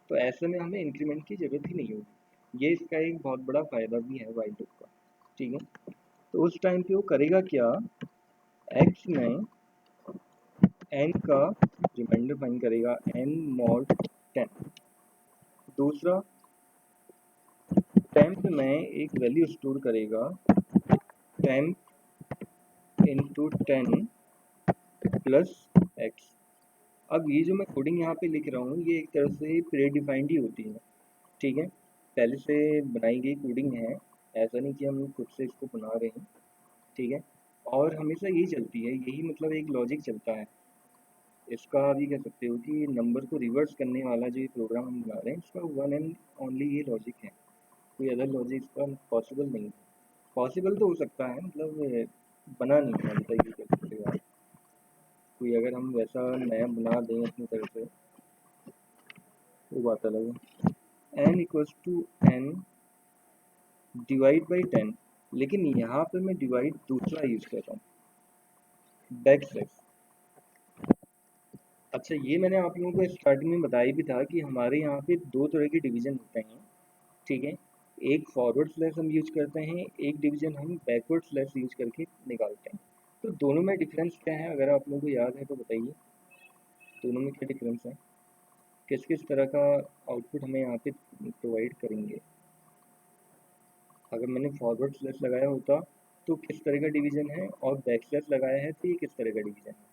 तो ऐसे में हमें इंक्रीमेंट की ज़रूरत ही नहीं होगी। ये इसका एक बहुत बड़ा फ़ायदा भी है वाइल लूप का। ठीक है, तो उस टाइम पे वो करेगा क्या, x में n का रिमाइंडर फाइंड करेगा, n mod 10। दूसरा, टेम्प में एक वैल्यू स्टोर करेगा, टेम्प इंटू 10 प्लस x। अब ये जो मैं कोडिंग यहाँ पे लिख रहा हूँ ये एक तरह से प्री डिफाइंड ही होती है। ठीक है, पहले से बनाई गई कोडिंग है, ऐसा नहीं कि हम खुद से इसको बना रहे हैं। ठीक है, और हमेशा यही चलती है, यही मतलब एक लॉजिक चलता है। इसका भी कह सकते हो कि नंबर को रिवर्स करने वाला जो ये प्रोग्राम हम बना रहे हैं इसका वन एंड ओनली ये लॉजिक है, कोई अदर लॉजिक इसका पॉसिबल नहीं है। पॉसिबल तो हो सकता है, मतलब बना नहीं है, मतलब ये कह सकते हो आप। कोई अगर हम वैसा नया बना दें अपनी तरफ से वो बात अलग है। n equals to n divide by 10, लेकिन यहाँ पे मैं डिवाइड दूसरा यूज़ कर रहा हूँ, बैक स्लैश। अच्छा, ये मैंने आप लोगों को स्टार्टिंग में बताया भी था कि हमारे यहाँ पे दो तरह के डिवीज़न होते हैं। ठीक है, एक फॉरवर्ड स्लैश हम यूज करते हैं, एक डिवीज़न हम बैकवर्ड स्लैश यूज करके निकालते हैं। तो दोनों में डिफरेंस क्या है, अगर आप लोगों को याद है तो बताइए, दोनों में क्या डिफरेंस है, किस किस तरह का आउटपुट हमें यहाँ पे प्रोवाइड करेंगे। अगर मैंने फॉरवर्ड स्लैश लगाया होता तो किस तरह का डिवीज़न है, और बैक स्लैश लगाया है तो ये किस तरह का डिवीज़न है।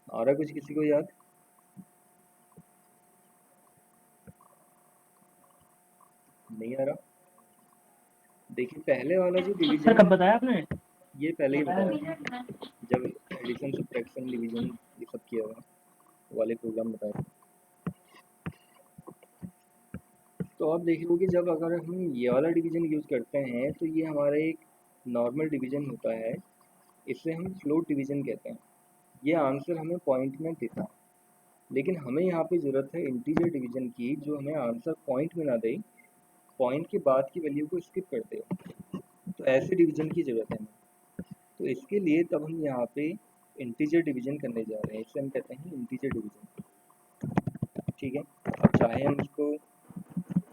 आ रहा कुछ किसी को याद? नहीं आ रहा? देखिए, पहले वाला जो सर डिवीज़न कब है बताया आपने? ये पहले ही बताया था, जब एडिशन सब्ट्रैक्शन डिवीज़न ये सब किया हुआ वाले प्रोग्राम बताए। तो आप देख लो कि जब अगर हम ये वाला डिवीज़न यूज़ करते हैं तो ये हमारा एक नॉर्मल डिवीज़न होता है, इसे हम फ्लोट डिवीज़न कहते हैं। ये आंसर हमें पॉइंट में देता है, लेकिन हमें यहाँ पे ज़रूरत है इंटीजर डिवीज़न की, जो हमें आंसर पॉइंट में ना दे, पॉइंट के बाद की वैल्यू को स्किप कर दे। तो ऐसे डिवीज़न की ज़रूरत है हमें। तो इसके लिए तब हम यहाँ पे इंटीजर डिवीज़न करने जा रहे हैं, इसे हम कहते हैं इंटीजर डिवीज़न। ठीक है, अब चाहे हम इसको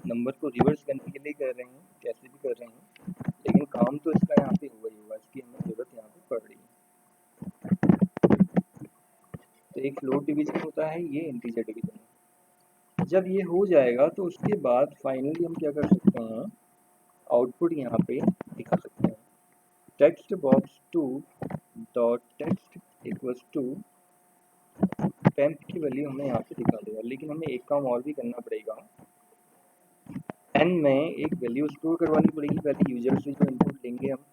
नंबर को रिवर्स करने के लिए कर रहे हैं, कैसे भी कर रहे हैं, लेकिन काम तो इसका यहाँ पे हुआ ही होगा, इसकी हमें ज़रूरत यहाँ पे पड़ रही है। तो एक फ्लोट डिवीज़न होता है, ये इंटीजर डिवीज़न है। जब ये हो जाएगा तो उसके बाद फाइनली हम क्या कर सकते हैं, आउटपुट यहाँ पे दिखा सकते हैं, text box 2 dot text equals to temp की वैल्यू हमें यहाँ पे दिखा देगा। लेकिन हमें एक काम और भी करना पड़ेगा, n में एक वैल्यू स्टोर करवानी पड़ेगी। पहले यूजर से जो इनपुट लेंगे हम,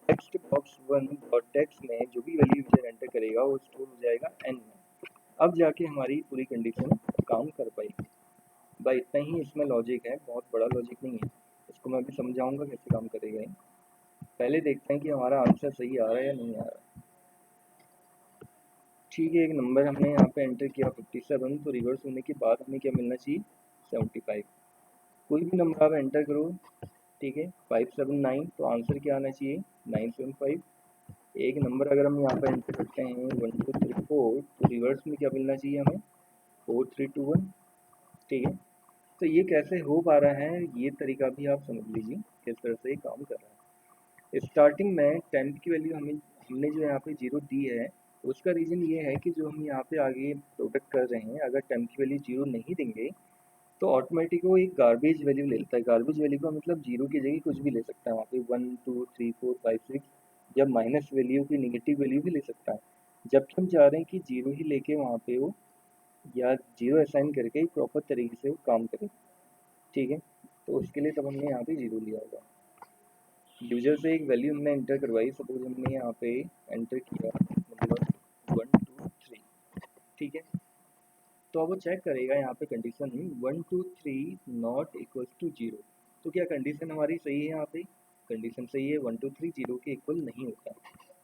टेक्स्ट बॉक्स 1 डॉट टेक्स्ट में जो भी वैल्यू यूजर एंटर करेगा वो स्टोर हो जाएगा n में। अब जाके हमारी पूरी कंडीशन काम कर पाएगी। भाई इतना ही इसमें लॉजिक है, बहुत बड़ा लॉजिक नहीं है, इसको मैं भी समझाऊंगा कैसे काम करेगा। पहले देखते हैं कि हमारा आंसर सही आ रहा है या नहीं आ रहा। ठीक है, एक नंबर हमने यहाँ पे एंटर किया 57, तो रिवर्स होने के बाद हमें क्या मिलना चाहिए, 75। कोई भी नंबर आप एंटर करो, ठीक है, 579, तो आंसर क्या आना चाहिए 975। एक नंबर अगर हम यहाँ पर एंटर करते हैं 1234, तो रिवर्स में क्या मिलना चाहिए हमें 4321, ठीक है। तो ये कैसे हो पा रहा है, ये तरीका भी आप समझ लीजिए किस तरह से ये काम कर रहा है। स्टार्टिंग में 10 की वैल्यू हमने जो यहाँ पे 0 दी है, उसका रीज़न ये है कि जो हम यहाँ पे आगे प्रोडक्ट कर रहे हैं, अगर 10 की वैल्यू 0 नहीं देंगे तो ऑटोमेटिक वो एक गार्बेज वैल्यू ले लेता है। गार्बेज वैल्यू का मतलब 0 की जगह कुछ भी ले सकता है, वहाँ पे 1 2 3 4 5 6, या माइनस वैल्यू की नेगेटिव वैल्यू भी ले सकता है। जबकि हम चाह रहे हैं कि 0 ही लेके वहाँ पे वो, या 0 असाइन करके प्रॉपर तरीके से वो काम करे, ठीक है। तो उसके लिए तब हमने यहाँ पे 0 लिया होगा। यूजर से एक वैल्यू हमने एंटर करवाई, सपोज हमने यहाँ पे एंटर किया मतलब 1 2 3, ठीक है। तो अब वो चेक करेगा यहाँ पे कंडीशन 1 2 3 नॉट इक्वल टू 0। तो क्या कंडीशन हमारी सही है, यहाँ पे कंडीशन सही है, 1 2 3 0 के इक्वल नहीं होता।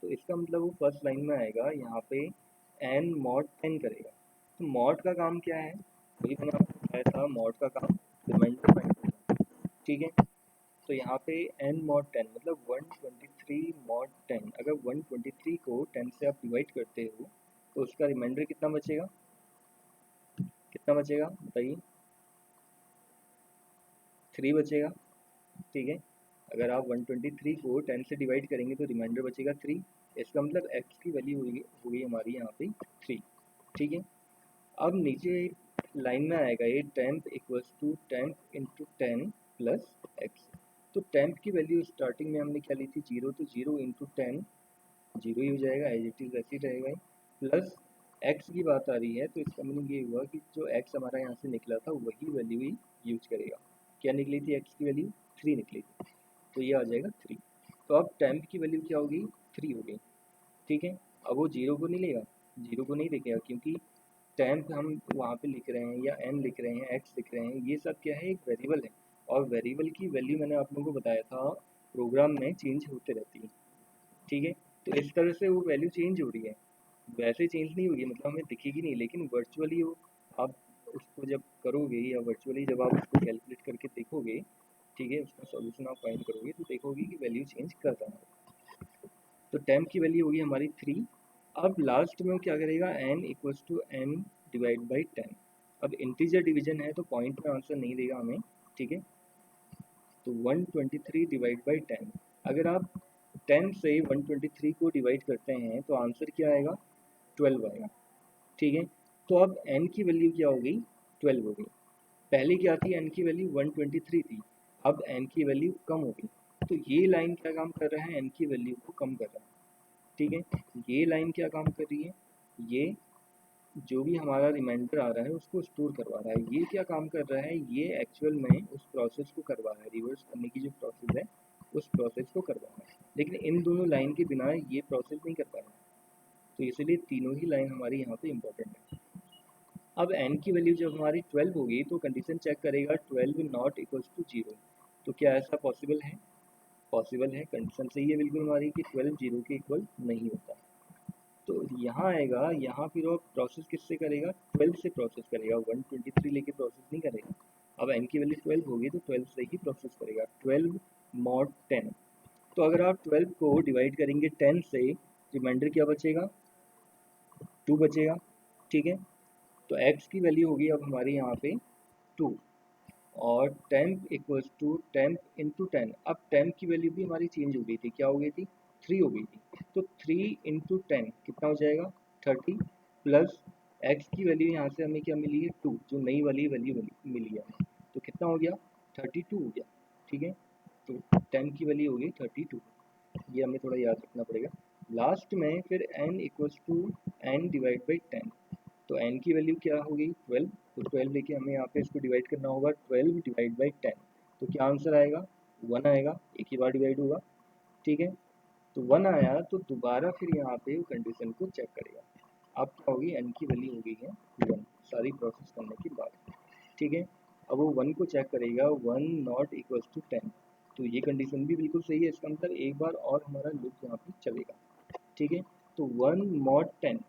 तो इसका मतलब वो फर्स्ट लाइन में आएगा, यहाँ पे n मॉड 10 करेगा। तो मॉड का काम क्या है, वही मैंने आपको बताया था, मॉड का काम रिमाइंडर फाइंड करना, ठीक है। तो यहाँ पे n मॉड 10 मतलब 123 मॉड 10। अगर 123 को 10 से आप डिवाइड करते हो तो उसका रिमाइंडर कितना बचेगा, कितना बचेगा बताइए, 3 बचेगा, ठीक है। अगर आप 123 को 10 से डिवाइड करेंगे तो रिमाइंडर बचेगा 3। इसका मतलब x की वैल्यू होगी हमारी यहाँ पे 3, ठीक है। अब नीचे लाइन में आएगा ये temp equals to temp into 10 plus x. तो टेम्प की वैल्यू स्टार्टिंग में हमने क्या ली थी 0, तो 0 इंटू 10 0 ही हो जाएगा, एज इट इज वैसे ही रहेगा, प्लस एक्स की बात आ रही है तो इसका मीनिंग ये हुआ कि जो एक्स हमारा यहाँ से निकला था वही वैल्यू ही यूज करेगा। क्या निकली थी एक्स की वैल्यू 3 निकली थी, तो ये आ जाएगा 3। तो अब टेम्प की वैल्यू क्या होगी 3 हो गई, ठीक है। अब वो 0 को नहीं लेगा, 0 को नहीं देखेगा, क्योंकि टेम्प हम वहाँ पे लिख रहे हैं या एन लिख रहे हैं, एक्स लिख रहे हैं, ये सब क्या है, एक वेरिएबल है। और वेरिएबल की वैल्यू मैंने आप लोगों को बताया था प्रोग्राम में चेंज होते रहती है, ठीक है। तो इस तरह से वो वैल्यू चेंज हो रही है, वैसे चेंज नहीं होगी, मतलब हमें दिखेगी नहीं, लेकिन वर्चुअली वो आप उसको जब करोगे या वर्चुअली जब आप उसको कैलकुलेट करके देखोगे, ठीक है, उसका सॉल्यूशन आप फाइंड करोगे तो देखोगे कि वैल्यू चेंज कर रहा है। तो टेम्प की वैल्यू होगी हमारी 3। अब लास्ट में वो क्या करेगा, n equals to n divide by 10। अब इंटीजर डिवीजन है तो पॉइंट में आंसर नहीं देगा हमें, ठीक है। तो 123 डिवाइड बाई 10, अगर आप 10 से 123 को डिवाइड करते हैं तो आंसर क्या आएगा 12 आएगा, ठीक है। तो अब n की वैल्यू क्या होगी 12 हो गई। पहले क्या थी, n की वैल्यू 123 थी, अब n की वैल्यू कम हो गई। तो ये लाइन क्या काम कर रहा है, n की वैल्यू को कम कर रहा है, ठीक है। ये लाइन क्या काम कर रही है, ये जो भी हमारा रिमाइंडर आ रहा है उसको स्टोर करवा रहा है। ये क्या काम कर रहा है, ये एक्चुअल में उस प्रोसेस को करवा रहा है, रिवर्स करने की जो प्रोसेस है उस प्रोसेस को करवा रहा है, लेकिन इन दोनों लाइन के बिना ये प्रोसेस नहीं कर पा रहा है। तो इसलिए तीनों ही लाइन हमारी यहाँ पे इंपॉर्टेंट है। अब n की वैल्यू जब हमारी 12 होगी तो कंडीशन चेक करेगा 12 नॉट इक्वल्स टू 0। तो क्या ऐसा पॉसिबल है, पॉसिबल है, कंडीशन सही है बिल्कुल हमारी कि 12 0 के इक्वल नहीं होता। तो यहाँ आएगा, यहाँ फिर वो प्रोसेस किससे करेगा, 12 से प्रोसेस करेगा, 123 लेके प्रोसेस नहीं करेगा। अब n की वैल्यू 12 होगी तो 12 से ही प्रोसेस करेगा, 12 मॉड 10। तो अगर आप 12 को डिवाइड करेंगे 10 से, रिमाइंडर क्या बचेगा 2 बचेगा, ठीक है। तो x की वैल्यू होगी अब हमारी यहाँ पे 2, और temp equals to temp into 10। अब टेम्प की वैल्यू भी हमारी चेंज हो गई थी, क्या हो गई थी 3 हो गई थी। तो 3 इंटू 10 कितना हो जाएगा 30, प्लस एक्स की वैल्यू यहाँ से हमें क्या मिली है 2, जो नई वाली वैल्यू मिली है, तो कितना हो गया 32 हो गया, ठीक है। तो टेम्प की वैल्यू हो गई 32, ये हमें थोड़ा याद रखना पड़ेगा। लास्ट में फिर n equals to n divide by 10। तो n की वैल्यू क्या होगी 12, तो 12 लेके हमें यहाँ पे इसको डिवाइड करना होगा, 12 डिवाइड बाई 10। तो क्या आंसर आएगा 1 आएगा, एक ही बार डिवाइड होगा, ठीक है। तो 1 आया तो दोबारा फिर यहाँ पे कंडीशन को चेक करेगा। अब क्या होगी, n की वैल्यू हो गई है 1 सारी प्रोसेस करने के बाद, ठीक है। अब वो 1 को चेक करेगा, 1 नॉट इक्वल्स टू 10। तो ये कंडीशन भी बिल्कुल सही है, इसका मतलब एक बार और हमारा लूप यहाँ पे चलेगा, ठीक है। तो 1 मॉड 10।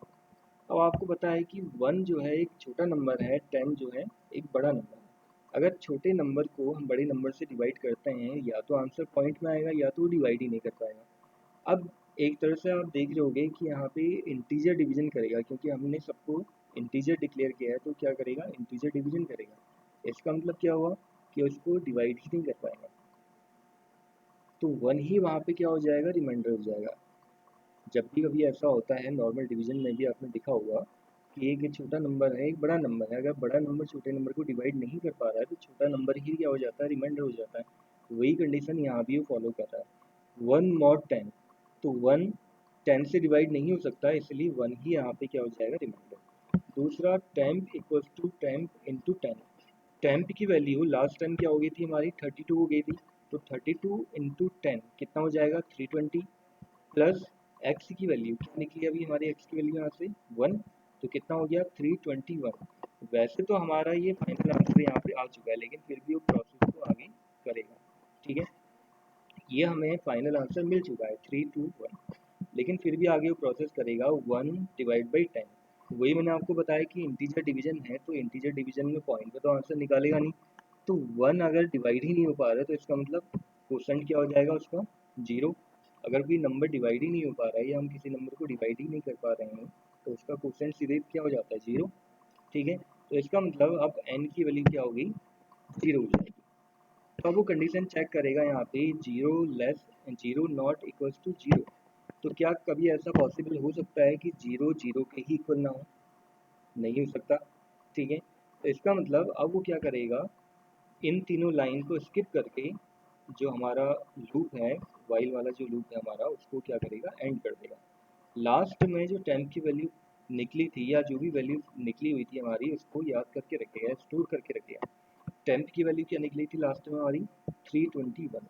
अब आपको पता है कि 1 जो है एक छोटा नंबर है, 10 जो है एक बड़ा नंबर है, अगर छोटे नंबर को हम बड़े नंबर से डिवाइड करते हैं या तो आंसर पॉइंट में आएगा या तो डिवाइड ही नहीं कर पाएगा। अब एक तरह से आप देख रहे होगे कि यहाँ पे इंटीजर डिवीजन करेगा, क्योंकि हमने सबको इंटीजर डिक्लेयर किया है, तो क्या करेगा, इंटीजर डिवीजन करेगा। इसका मतलब क्या हुआ कि उसको डिवाइड ही नहीं कर पाएगा, तो वन ही वहाँ पे क्या हो जाएगा, रिमाइंडर हो जाएगा। जब भी कभी ऐसा होता है नॉर्मल डिवीजन में भी आपने देखा होगा कि एक छोटा नंबर है एक बड़ा नंबर है, अगर बड़ा नंबर छोटे नंबर को डिवाइड नहीं कर पा रहा है तो छोटा नंबर ही क्या हो जाता है, रिमाइंडर हो जाता है। वही कंडीशन यहाँ भी वो फॉलो कर रहा है। 1 mod 10, तो 1 10 से डिवाइड नहीं हो सकता, इसलिए 1 ही यहाँ पे क्या हो जाएगा, रिमाइंडर। दूसरा temp equals to temp into 10। Temp की वैल्यू लास्ट टाइम क्या हो गई थी हमारी, 32 हो गई थी, तो 32 इंटू 10 कितना हो जाएगा, 320 प्लस एक्स की वैल्यू क्या निकली अभी हमारी, एक्स की वैल्यू यहाँ से 1, तो कितना हो गया 321। वैसे तो हमारा ये फाइनल आंसर यहाँ पे आ चुका है, लेकिन फिर भी वो प्रोसेस को आगे करेगा। ठीक है, ये हमें फाइनल आंसर मिल चुका है 321, लेकिन फिर भी आगे वो प्रोसेस करेगा 1/10। वही मैंने आपको बताया कि इंटीजर डिवीजन है, तो इंटीजर डिवीजन में पॉइंट पे तो आंसर निकालेगा नहीं, तो 1 अगर डिवाइड ही नहीं हो पा रहा है तो इसका मतलब क्वोशंट क्या हो जाएगा उसका, 0। अगर कोई नंबर डिवाइड ही नहीं हो पा रहा है या हम किसी नंबर को डिवाइड ही नहीं कर पा रहे हैं तो उसका क्वोशंट सीधे क्या हो जाता है, 0। ठीक है, तो इसका मतलब अब n की वैल्यू क्या होगी, 0 हो जाएगी। तो अब वो कंडीशन चेक करेगा यहाँ पे 0 नॉट इक्वल्स टू 0। तो क्या कभी ऐसा पॉसिबल हो सकता है कि 0 0 के ही इक्वल ना हो, नहीं हो सकता। ठीक है, तो इसका मतलब अब वो क्या करेगा, इन तीनों लाइन को स्किप करके जो हमारा लूप है, वाइल वाला जो लूप है हमारा, उसको क्या करेगा, एंड कर देगा। लास्ट में जो टेम्प की वैल्यू निकली थी या जो भी वैल्यू निकली हुई थी हमारी, उसको याद करके रखेगा, स्टोर करके रखेगा। टेम्प की वैल्यू क्या निकली थी लास्ट में हमारी, 321।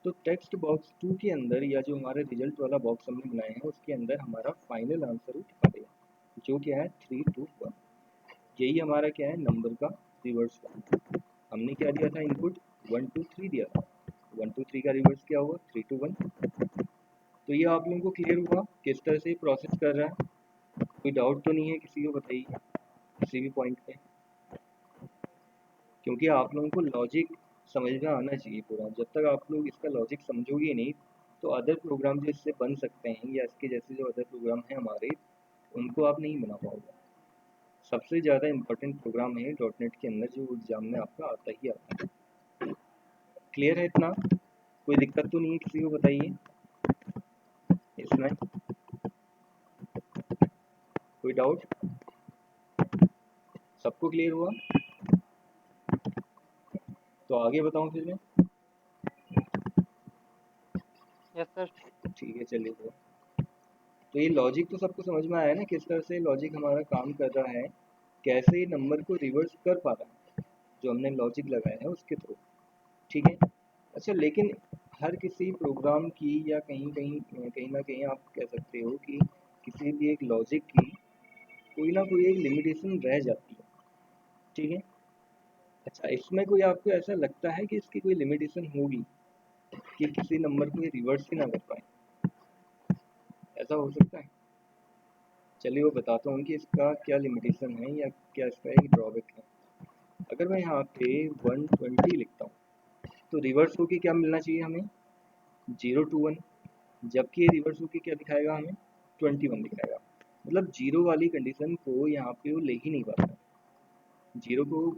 तो टेक्स्ट बॉक्स 2 के अंदर या जो हमारे रिजल्ट वाला बॉक्स हमने बनाया है उसके अंदर हमारा फाइनल आंसर वो दिखा देगा, जो क्या है 321। यही हमारा क्या है, नंबर का रिवर्स फॉर्म। हमने क्या दिया था इनपुट, 1 2 3 दिया था, 1 2 3 का रिवर्स क्या हुआ, 3 2 1। तो ये आप लोगों को क्लियर हुआ किस तरह से प्रोसेस कर रहा है। कोई डाउट तो नहीं है किसी को, बताइए किसी भी पॉइंट पे, क्योंकि आप लोगों को लॉजिक समझ में आना चाहिए पूरा। जब तक आप लोग इसका लॉजिक समझोगे नहीं तो अदर प्रोग्राम जो इससे बन सकते हैं या इसके जैसे जो अदर प्रोग्राम हैं हमारे, उनको आप नहीं बना पाओगे। सबसे ज़्यादा इम्पोर्टेंट प्रोग्राम है डॉट नेट के अंदर, जो एग्जाम में आपका आता ही आता है। क्लियर है इतना, कोई दिक्कत तो नहीं है किसी को, बताइए इसमें कोई डाउट, सबको क्लियर हुआ, तो आगे बताऊं फिर मैं। Yes sir. ठीक है चलिए, तो ये लॉजिक तो सबको समझ में आया ना, किस तरह से लॉजिक हमारा काम कर रहा है, कैसे नंबर को रिवर्स कर पा रहा है जो हमने लॉजिक लगाया है उसके थ्रू। ठीक है, अच्छा लेकिन हर किसी प्रोग्राम की या कहीं कहीं कहीं ना कहीं आप कह सकते हो कि किसी भी एक लॉजिक की कोई ना कोई एक लिमिटेशन रह जाती है। ठीक है, अच्छा इसमें कोई आपको ऐसा लगता है कि इसकी कोई लिमिटेशन होगी कि किसी नंबर को ये रिवर्स ही ना कर पाए, ऐसा हो सकता है। चलिए वो बताता हूँ कि इसका क्या लिमिटेशन है या क्या इसका एक ड्रॉबैक है। अगर मैं यहाँ पे 120 लिखता हूँ तो रिवर्स होके क्या मिलना चाहिए हमें, 0 to 1, जबकि ये रिवर्स होके क्या दिखाएगा हमें, 21 दिखाएगा। मतलब जीरो वाली कंडीशन को यहाँ पे वो ले ही नहीं पाता, जीरो को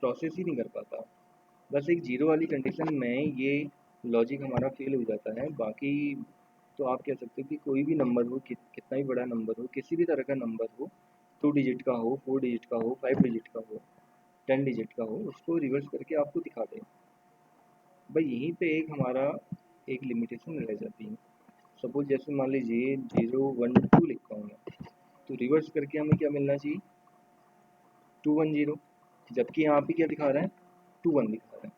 प्रोसेस ही नहीं कर पाता। बस एक जीरो वाली कंडीशन में ये लॉजिक हमारा फेल हो जाता है। बाकी तो आप कह सकते हो कि कोई भी नंबर हो, कितना भी बड़ा नंबर हो, किसी भी तरह का नंबर हो, 2 डिजिट का हो, 4 डिजिट का हो, 5 डिजिट का हो, 10 डिजिट का हो, उसको रिवर्स करके आपको दिखा दें। भाई यहीं पे एक हमारा एक लिमिटेशन रह जाती है। सपोज जैसे मान लीजिए 0 1 2 लिखता हूँ मैं, तो रिवर्स करके हमें क्या मिलना चाहिए, 210, जबकि यहाँ पे क्या दिखा रहा है, 21 दिखा रहा है।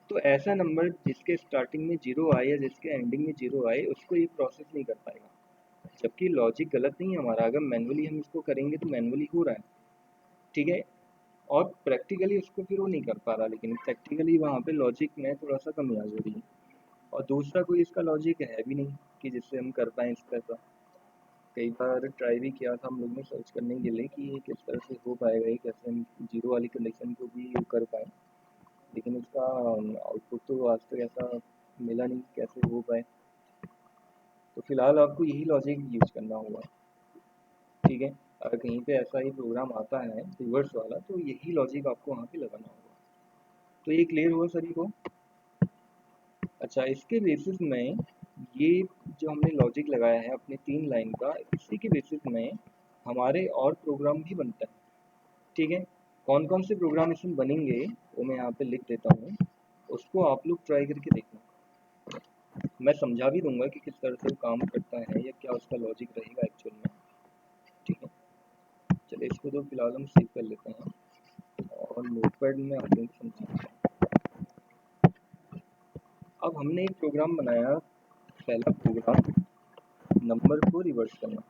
तो ऐसा नंबर जिसके स्टार्टिंग में 0 आए या जिसके एंडिंग में 0 आए उसको ये प्रोसेस नहीं कर पाएगा। जबकि लॉजिक गलत नहीं है हमारा, अगर मैनुअली हम इसको करेंगे तो मैनुअली हो रहा है। ठीक है, और प्रैक्टिकली उसको फिर वो नहीं कर पा रहा, लेकिन प्रैक्टिकली वहाँ पे लॉजिक में थोड़ा सा कमी आ जा रही है। और दूसरा कोई इसका लॉजिक है भी नहीं कि जिससे हम कर पाएँ इस तरह का। कई बार ट्राई भी किया था हम लोग ने सर्च करने के लिए कि ये किस तरह से हो पाएगा, ये कैसे हम जीरो वाली कंडीशन को भी कर पाएँ, लेकिन उसका आउटपुट तो आज तक ऐसा मिला नहीं, कैसे हो पाए। तो फिलहाल आपको यही लॉजिक यूज करना होगा, ठीक है। अगर कहीं पे ऐसा ही प्रोग्राम आता है रिवर्स वाला, तो यही लॉजिक आपको वहाँ पे लगाना होगा। तो ये क्लियर हुआ सभी को? अच्छा, इसके बेसिस में ये जो हमने लॉजिक लगाया है अपने 3 लाइन का, इसी के बेसिस में हमारे और प्रोग्राम भी बनता है, ठीक है। कौन कौन से प्रोग्राम इसमें बनेंगे वो मैं यहाँ पे लिख देता हूँ, उसको आप लोग ट्राई करके देखना। मैं समझा भी दूंगा कि किस तरह से वो काम करता है या क्या उसका लॉजिक रहेगा एक्चुअल में, ठीक है। चलिए इसको तो फिलहाल हम सेव कर लेते हैं और नोटपैड में आप लोगों को समझाते हैं। अब हमने एक प्रोग्राम बनाया, पहला प्रोग्राम नंबर को रिवर्स करना।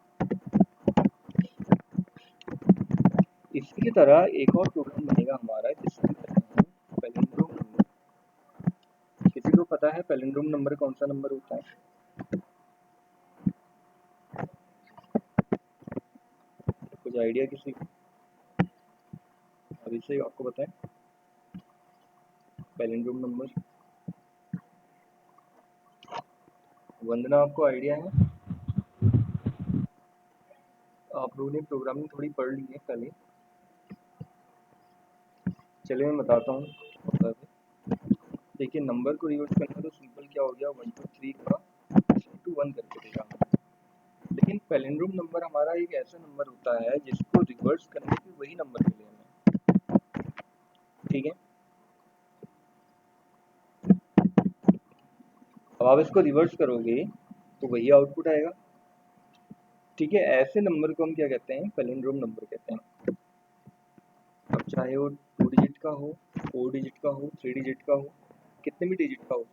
इसी की तरह एक और प्रोग्राम बनेगा हमारा जिसको कहते हैं पैलिंड्रोम नंबर। किसी को पता है पैलिंड्रोम नंबर कौन सा नंबर होता है? कुछ आइडिया किसी को? अभी से आपको पता है पैलिंड्रोम नंबर? वंदना, आपको आइडिया है? आप लोगों ने प्रोग्रामिंग थोड़ी पढ़ ली है पहले। चलिए मैं बताता हूँ क्या होता है। देखिए नंबर को रिवर्स करना तो सिंपल, क्या हो गया 1 2 3 का 3 to 1 करके देगा। लेकिन पैलिंड्रोम नंबर हमारा एक ऐसा नंबर होता है जिसको रिवर्स करने पे वही नंबर मिले हमें, ठीक है। अब आप इसको रिवर्स करोगे तो वही आउटपुट आएगा, ठीक है। ऐसे नंबर को हम क्या कहते हैं? पैलिंड्रोम नंबर कहते हैं। अब चाहे वो 2 डिजिट का हो, 4 डिजिट का हो, 3 डिजिट का हो, कितने भी डिजिट का हो।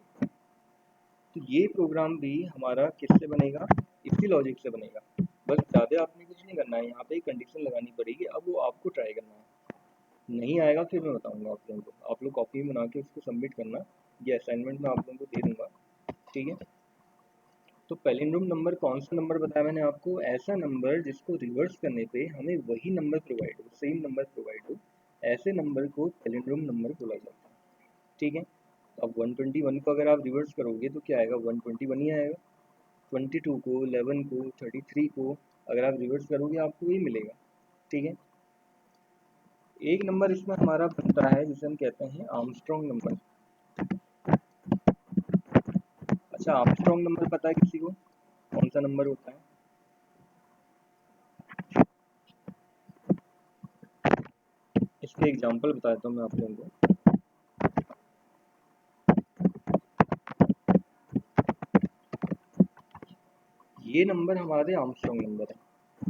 तो ये प्रोग्राम भी हमारा किससे बनेगा? इसी लॉजिक से बनेगा। बस ज़्यादा आपने कुछ नहीं करना है, यहाँ पे एक कंडीशन लगानी पड़ेगी। अब वो आपको ट्राई करना है, नहीं आएगा फिर मैं बताऊंगा आप लोगों को। आप लोग कॉपी बना के उसको सबमिट करना, ये असाइनमेंट मैं आप लोगों को दे दूंगा, ठीक है। तो पैलिंड्रोम नंबर कौन सा नंबर बताया मैंने आपको? ऐसा नंबर जिसको रिवर्स करने पे हमें वही नंबर प्रोवाइड हो, सेम नंबर प्रोवाइड हो, ऐसे नंबर को पैलिंड्रोम नंबर बोला जाता है, ठीक है। अब 121 को अगर आप रिवर्स करोगे तो क्या आएगा? 121 ही आएगा। 22 को, 11 को, 33 को अगर आप रिवर्स करोगे आपको वही मिलेगा, ठीक है। एक नंबर इसमें हमारा बनता है जिसे हम कहते हैं आर्मस्ट्रॉन्ग नंबर। अच्छा, आर्मस्ट्रॉन्ग नंबर पता है किसी को कौन सा नंबर होता है? इसके एग्जांपल बताता हूँ मैं आप लोगों को। ये नंबर हमारे आर्मस्ट्रॉन्ग नंबर है,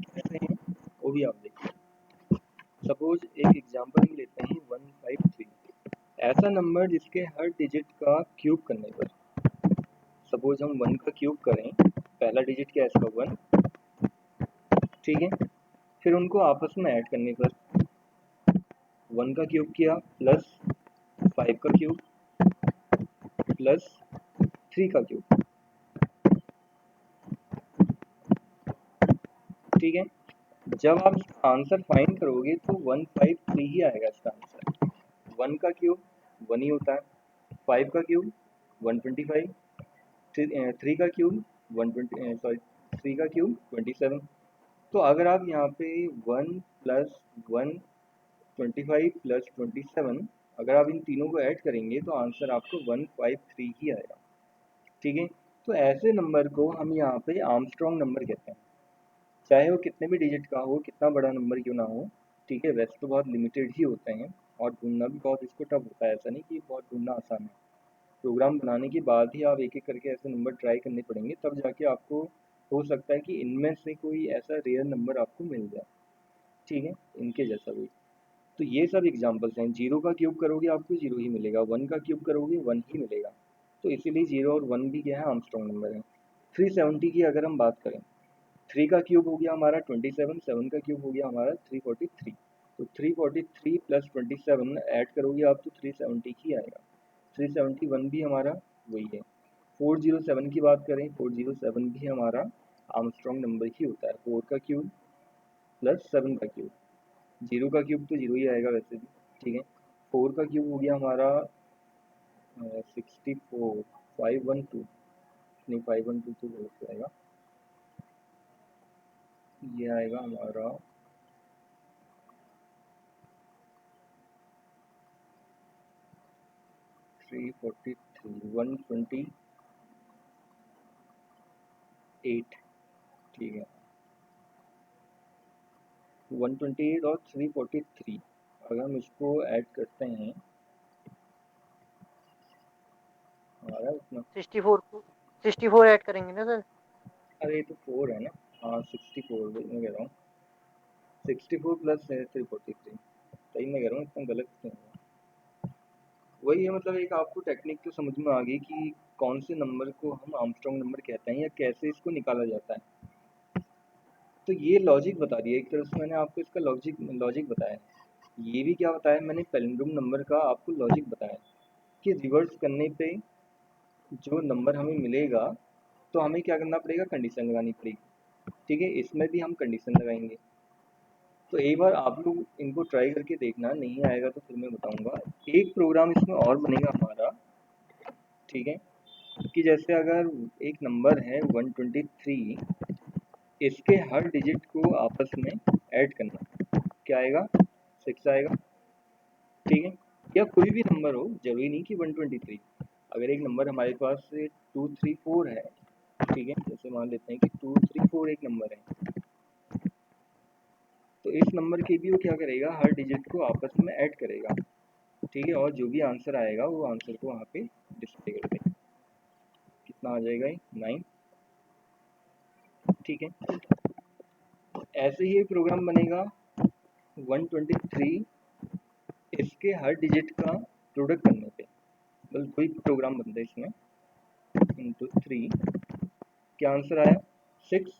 कैसे हैं वो भी आप देखिए। सपोज एक एग्जांपल हम लेते हैं 153, ऐसा नंबर जिसके हर डिजिट का क्यूब करने पर, सपोज हम 1 का क्यूब करें, पहला डिजिट क्या है इसका? 1, ठीक है। फिर उनको आपस में ऐड करने पर 1 का क्यूब किया प्लस 5 का क्यूब प्लस 3 का क्यूब, ठीक है। जब आप इसका आंसर फाइंड करोगे तो 153 ही आएगा इसका आंसर। 1 का क्यूब 1 ही होता है, 5 का क्यूब 125, 3 का क्यूब 3 का क्यूब 27। तो अगर आप यहाँ पे 1 प्लस 1 25 प्लस 27, अगर आप इन तीनों को ऐड करेंगे तो आंसर आपको 153 ही आएगा, ठीक है। तो ऐसे नंबर को हम यहाँ पे आर्मस्ट्रॉन्ग नंबर कहते हैं, चाहे वो कितने भी डिजिट का हो, कितना बड़ा नंबर क्यों ना हो, ठीक है। वैसे तो बहुत लिमिटेड ही होते हैं और ढूंढना भी बहुत इसको टफ होता है, ऐसा नहीं कि बहुत ढूंढना आसान है। प्रोग्राम बनाने के बाद ही आप एक एक करके ऐसे नंबर ट्राई करने पड़ेंगे, तब जाके आपको हो सकता है कि इनमें से कोई ऐसा रेयर नंबर आपको मिल जाए, ठीक है, इनके जैसा भी। तो ये सब एग्जांपल्स हैं। 0 का क्यूब करोगे आपको 0 ही मिलेगा, 1 का क्यूब करोगे 1 ही मिलेगा। तो इसीलिए 0 और 1 भी क्या है? आर्मस्ट्रॉन्ग नंबर है। 370 की अगर हम बात करें, 3 का क्यूब हो गया हमारा 27, 7 का क्यूब हो गया हमारा 343। तो 343 प्लस 27 ऐड करोगे आप तो 370 ही आएगा। 371 भी हमारा वही है। 407 की बात करें, 407 भी हमारा आर्मस्ट्रॉन्ग नंबर ही होता है। 4 का क्यूब प्लस 7 का क्यूब, 0 का क्यूब तो 0 ही आएगा वैसे भी, ठीक है। 4 का क्यूब हो गया हमारा 64 512 नहीं 512 तो गलत आएगा। ये आएगा हमारा 343 128 ठीक है 128 और 343 अगर हम इसको ऐड करते हैं हमारा उतना 64 ऐड करेंगे ना सर? अरे ये तो 4 है ना। हाँ 64 मैं कह रहा हूँ 64 प्लस 343 सही मैं कह रहा हूँ इतना गलत क्यों है। वही है मतलब एक आपको टेक्निक तो समझ में आ गई कि कौन से नंबर को हम आर्मस्ट्रॉन्ग नंबर कहते हैं या कैसे इसको निकाला जाता है। तो ये लॉजिक बता दिया एक तरह से मैंने आपको इसका लॉजिक बताया। ये भी क्या बताया मैंने पैलिंड्रोम नंबर का आपको लॉजिक बताया कि रिवर्स करने पे जो नंबर हमें मिलेगा तो हमें क्या करना पड़ेगा कंडीशन लगानी पड़ेगी। ठीक है इसमें भी हम कंडीशन लगाएंगे। तो एक बार आप लोग इनको ट्राई करके देखना नहीं आएगा तो फिर मैं बताऊंगा। एक प्रोग्राम इसमें और बनेगा हमारा ठीक है कि जैसे अगर एक नंबर है 123 इसके हर डिजिट को आपस में ऐड करना क्या आएगा 6 आएगा ठीक है। या कोई भी नंबर हो जरूरी नहीं कि 123 अगर एक नंबर हमारे पास 234 है ठीक है जैसे मान लेते हैं कि 234 एक नंबर है तो इस नंबर के भी वो क्या करेगा हर डिजिट को आपस में ऐड करेगा ठीक है और जो भी आंसर आएगा वो आंसर को वहाँ पे डिस्प्ले कर देगा। कितना आ जाएगा ये 9 ठीक है। ऐसे ही एक प्रोग्राम बनेगा 123 इसके हर डिजिट का प्रोडक्ट करने पे बस कोई प्रोग्राम बनता है इसमें इंटू 3 क्या आंसर आया 6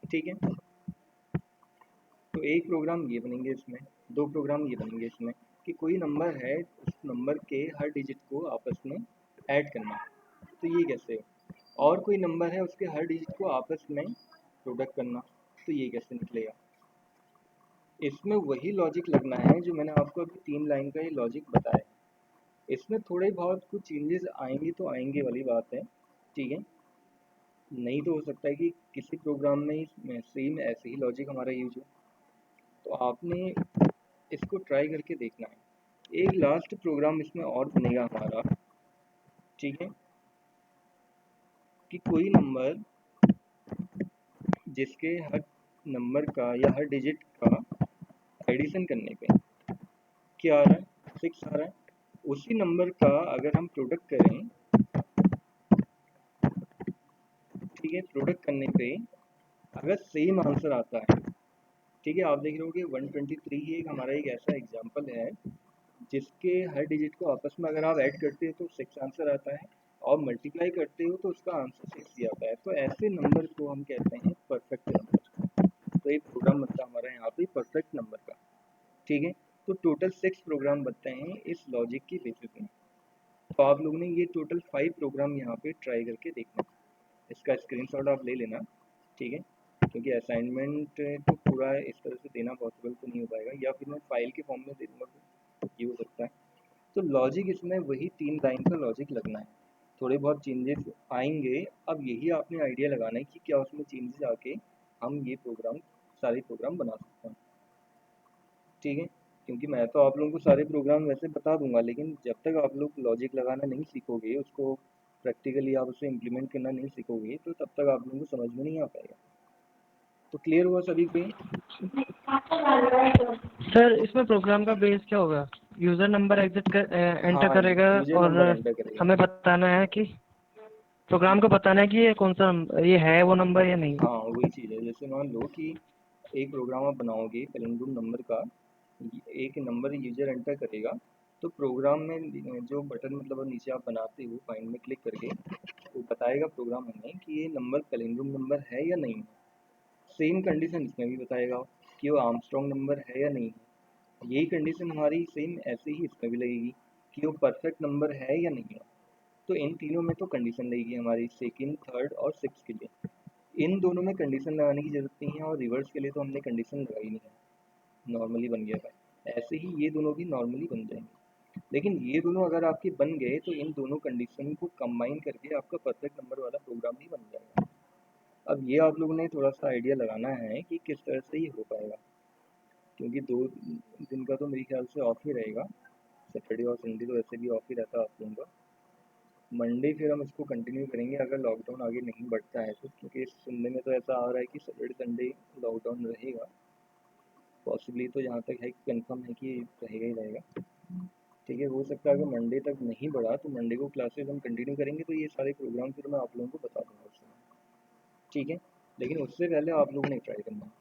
ठीक है। तो एक प्रोग्राम ये बनेंगे इसमें दो प्रोग्राम ये बनेंगे इसमें कि कोई नंबर है उस नंबर के हर डिजिट को आपस में ऐड करना तो ये कैसे हो और कोई नंबर है उसके हर डिजिट को आपस में प्रोडक्ट करना तो ये कैसे निकलेगा। इसमें वही लॉजिक लगना है जो मैंने आपको अभी 3 लाइन का ये लॉजिक बताया। इसमें थोड़े बहुत कुछ चेंजेस आएंगे तो आएंगे वाली बात है ठीक है। नहीं तो हो सकता है कि किसी प्रोग्राम में सेम ऐसे ही लॉजिक हमारा यूज हो तो आपने इसको ट्राई करके देखना है। एक लास्ट प्रोग्राम इसमें और बनेगा हमारा ठीक है कि कोई नंबर जिसके हर नंबर का या हर डिजिट का एडिशन करने पे क्या आ रहा है 6 आ रहा है उसी नंबर का अगर हम प्रोडक्ट करें ठीक है प्रोडक्ट करने पे अगर सेम आंसर आता है ठीक है। आप देख रहे हो कि 123 एक हमारा एक ऐसा एग्जांपल है जिसके हर डिजिट को आपस में अगर आप ऐड करते हो तो 6 आंसर आता है और मल्टीप्लाई करते हो तो उसका आंसर 6 ही आता है। तो ऐसे नंबर को हम कहते हैं परफेक्ट नंबर। तो एक प्रोग्राम बनता है हमारा यहाँ पे परफेक्ट नंबर का ठीक है। तो टोटल 6 प्रोग्राम बनते हैं इस लॉजिक की बेसिस में। तो आप लोगों ने ये टोटल 5 प्रोग्राम यहाँ पे ट्राई करके देखना। इसका स्क्रीनशॉट आप ले लेना ठीक है क्योंकि असाइनमेंट तो पूरा इस तरह से देना पॉसिबल तो नहीं हो पाएगा या फिर मैं फाइल के फॉर्म में दे दूँगा तो ये हो सकता है। तो लॉजिक इसमें वही 3 लाइन का लॉजिक लगना है। थोड़े बहुत चेंजेस आएंगे अब यही आपने आइडिया लगाना है कि क्या उसमें चेंजेस आके हम ये प्रोग्राम सारे प्रोग्राम बना सकते हैं ठीक है। क्योंकि मैं तो आप लोगों को सारे प्रोग्राम वैसे बता दूंगा लेकिन जब तक आप लोग लॉजिक लगाना नहीं सीखोगे उसको प्रैक्टिकली आप उसे इम्प्लीमेंट करना नहीं सीखोगे तो तब तक आप लोगों को समझ में नहीं आ पाएगा। तो क्लियर हुआ सभी को ये? सर इसमें प्रोग्राम का बेस क्या होगा यूजर नंबर एंटर हाँ करेगा यूजर और नंबर एंटर करेगा। हमें बताना है कि प्रोग्राम को बताना है कि ये कौन सा ये है वो नंबर या नहीं। हाँ वही चीज़ है जैसे मान लो कि एक प्रोग्राम आप बनाओगे पैलिंड्रोम नंबर का एक नंबर यूजर एंटर करेगा तो प्रोग्राम में जो बटन मतलब नीचे आप बनाते हो फाइंड में क्लिक करके वो बताएगा प्रोग्राम हमें कि ये नंबर पैलिंड्रोम नंबर है या नहीं है। सेम कंडीशन इसमें भी बताएगा कि वो आर्मस्ट्रॉन्ग नंबर है या नहीं है। यही कंडीशन हमारी सेम ऐसे ही इसमें भी लगेगी कि वो परफेक्ट नंबर है या नहीं है। तो इन तीनों में तो कंडीशन लगेगी हमारी सेकंड थर्ड और सिक्स के लिए। इन दोनों में कंडीशन लगाने की जरूरत नहीं है और रिवर्स के लिए तो हमने कंडीशन लगाई नहीं है नॉर्मली बन गया था। ऐसे ही ये दोनों भी नॉर्मली बन जाएंगे। लेकिन ये दोनों अगर आपके बन गए तो इन दोनों कंडीशन को कंबाइन करके आपका परफेक्ट नंबर वाला प्रोग्राम भी बन जाएगा। अब ये आप लोगों ने थोड़ा सा आइडिया लगाना है कि किस तरह से ये हो पाएगा, क्योंकि 2 दिन का तो मेरे ख्याल से ऑफ ही रहेगा। सैटरडे और संडे तो वैसे भी ऑफ ही रहता है आप लोगों का। मंडे फिर हम इसको कंटिन्यू करेंगे अगर लॉकडाउन आगे नहीं बढ़ता है तो, क्योंकि सुनने में तो ऐसा आ रहा है कि सैटरडे संडे लॉकडाउन रहेगा। पॉसिबली तो जहाँ तक है कि कंफर्म है कि रहेगा ही रहेगा। ठीक है, हो सकता है अगर मंडे तक नहीं बढ़ा तो मंडे को क्लासेस हम कंटिन्यू करेंगे, तो ये सारे प्रोग्राम फिर मैं आप लोगों को बता दूंगा उस समय। ठीक है, लेकिन उससे पहले आप लोगों ने ट्राई करना है।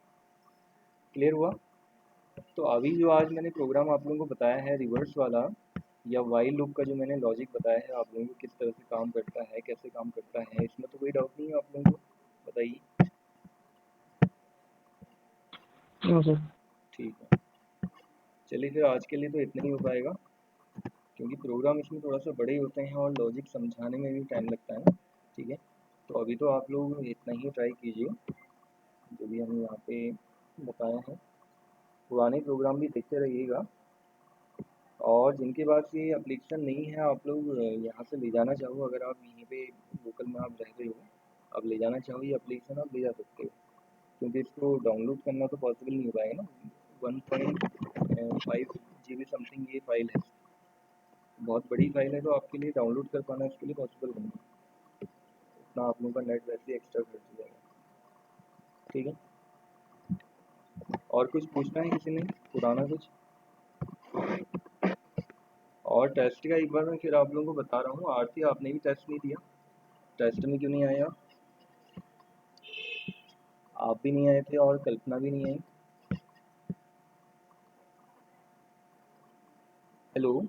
क्लियर हुआ? तो अभी जो आज मैंने प्रोग्राम आप लोगों को बताया है रिवर्स वाला या वाइल लूप का, जो मैंने लॉजिक बताया है आप लोगों को किस तरह से काम करता है, कैसे काम करता है, इसमें तो कोई डाउट नहीं है आप लोगों को? बताइए। हाँ सर। ठीक है, चलिए फिर आज के लिए तो इतना ही हो पाएगा, क्योंकि प्रोग्राम इसमें थोड़ा सा बड़े होते हैं और लॉजिक समझाने में भी टाइम लगता है ना। ठीक है, तो अभी तो आप लोग इतना ही ट्राई कीजिए जो भी हमने यहाँ पे बताया है। पुराने प्रोग्राम भी देखते रहिएगा, और जिनके पास ये एप्लीकेशन नहीं है आप लोग यहाँ से ले जाना चाहो, अगर आप यहीं पे लोकल में आप रह रहे हो, आप ले जाना चाहो ये एप्लीकेशन आप ले जा सकते हो, क्योंकि इसको डाउनलोड करना तो पॉसिबल नहीं हो पाएगा ना। 1.5 GB समथिंग ये फाइल है, बहुत बड़ी फाइल है, तो आपके लिए डाउनलोड कर पाना इसके लिए पॉसिबल नहीं है। इतना आप लोगों का नेट वैसे एक्स्ट्रा खर्च हो जाएगा। ठीक है, और कुछ पूछना है किसी ने पुराना कुछ? और टेस्ट का एक बार मैं फिर आप लोगों को बता रहा हूँ, आरती आपने भी टेस्ट नहीं दिया, टेस्ट में क्यों नहीं आए आप भी नहीं आए थे और कल्पना भी नहीं आई। हेलो,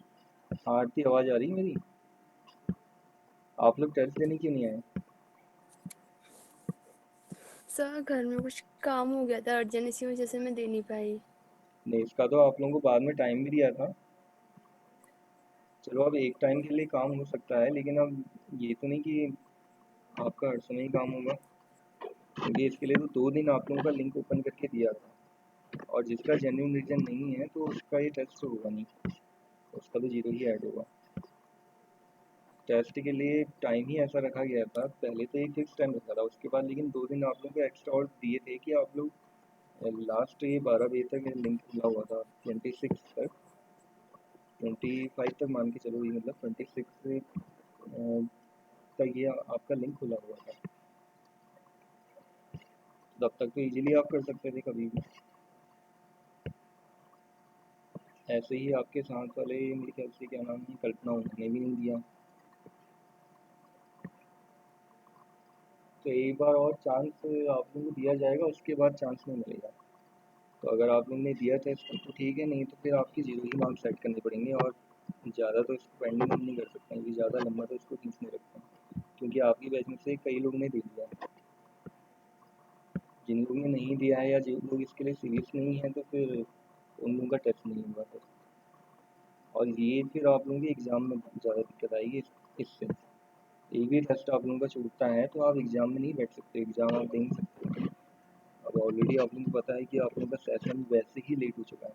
आरती आवाज़ आ रही है मेरी? आप लोग टेस्ट देने क्यों नहीं आए? सर घर में कुछ काम हो गया था अर्जेंट, इसी वजह से मैं दे नहीं पाई। नहीं, इसका तो आप लोगों को बाद में टाइम भी दिया था। चलो अब एक टाइम के लिए काम हो सकता है, लेकिन अब ये तो नहीं कि आपका हर समय ही काम होगा, क्योंकि इसके लिए तो 2 दिन आप लोगों का लिंक ओपन करके दिया था, और जिसका जेन्युइन रीज़न नहीं है तो उसका ये टेस्ट तो होगा नहीं, उसका तो जीरो ही ऐड होगा। टेस्ट के लिए टाइम ही ऐसा रखा गया था, पहले तो एक फिक्स टाइम रखा था, उसके बाद लेकिन 2 दिन आप लोगों को एक्स्ट्रा और दिए थे कि आप लोग लास्ट ये 12 बजे तक लिंक खुला हुआ था, 26 तक, 25 तक मान के चलो, ये मतलब 26 तक ये आपका लिंक खुला हुआ था, तब तक तो इजीली आप कर सकते थे कभी भी। ऐसे ही आपके साथ वाले मेरे ख्याल से क्या नाम है कल्पना, उन्होंने भी नहीं दिया। तो एक बार और चांस आप लोगों को दिया जाएगा, उसके बाद चांस नहीं मिलेगा। तो अगर आप लोगों ने दिया टेस्ट तो ठीक है, नहीं तो फिर आपकी जीरो ही मार्क्स सेट करने पड़ेंगे, और ज़्यादा तो इसको पेंडिंग हम नहीं कर सकते हैं, क्योंकि ज़्यादा लंबा तो इसको खींच नहीं रखते हैं, क्योंकि आपकी बैच में से कई लोगों ने दे दिया है। जिन लोगों ने नहीं दिया है या जिन लोग इसके लिए सीरियस नहीं है तो फिर उन लोगों का टेस्ट नहीं होगा फिर, और ये फिर आप लोगों के एग्ज़ाम में ज़्यादा दिक्कत आएगी इससे। एक भी टेस्ट आप लोगों का छूटता है तो आप एग्ज़ाम में नहीं बैठ सकते, एग्ज़ाम आप दे नहीं सकते। अब ऑलरेडी आप लोगों को पता है कि आप लोगों का सेशन वैसे ही लेट हो चुका है,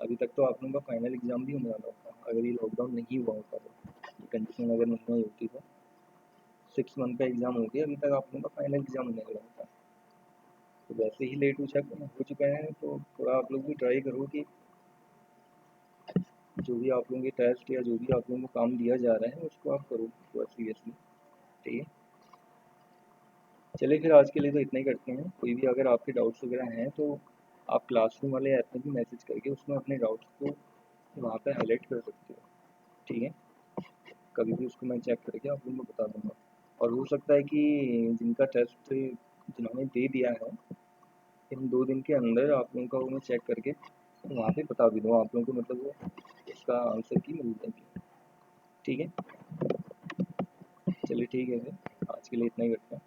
अभी तक तो आप लोगों का फाइनल एग्ज़ाम भी होने वाला होता, अगर ये लॉकडाउन नहीं हुआ होता तो, ये कंडीशन अगर नहीं हुई होती तो 6 मंथ का एग्ज़ाम हो गया, अभी तक आप लोगों का फाइनल एग्ज़ाम होने वाला होता। तो वैसे ही लेट हो चुका है, तो थोड़ा आप लोग भी ट्राई करो कि जो भी आप लोगों के टेस्ट या जो भी आप लोगों को काम दिया जा रहा है उसको आप करो थोड़ा सीरियसली। ठीक है, चलिए फिर आज के लिए तो इतना ही करते हैं। कोई भी अगर आपके डाउट्स वगैरह हैं तो आप क्लासरूम वाले ऐप में भी मैसेज करके उसमें अपने डाउट्स को वहाँ पे हाईलाइट कर सकते हो। ठीक है, कभी भी उसको मैं चेक करके आप लोगों को बता दूँगा, और हो सकता है कि जिनका टेस्ट जिन्होंने दे दिया है इन 2 दिन के अंदर आप लोगों का वो मैं चेक करके वहाँ पे बता भी दूँ आप लोगों को, मतलब वो उसका आंसर की मिल जाएगी। ठीक है, चलिए ठीक है, फिर आज के लिए इतना ही करते हैं।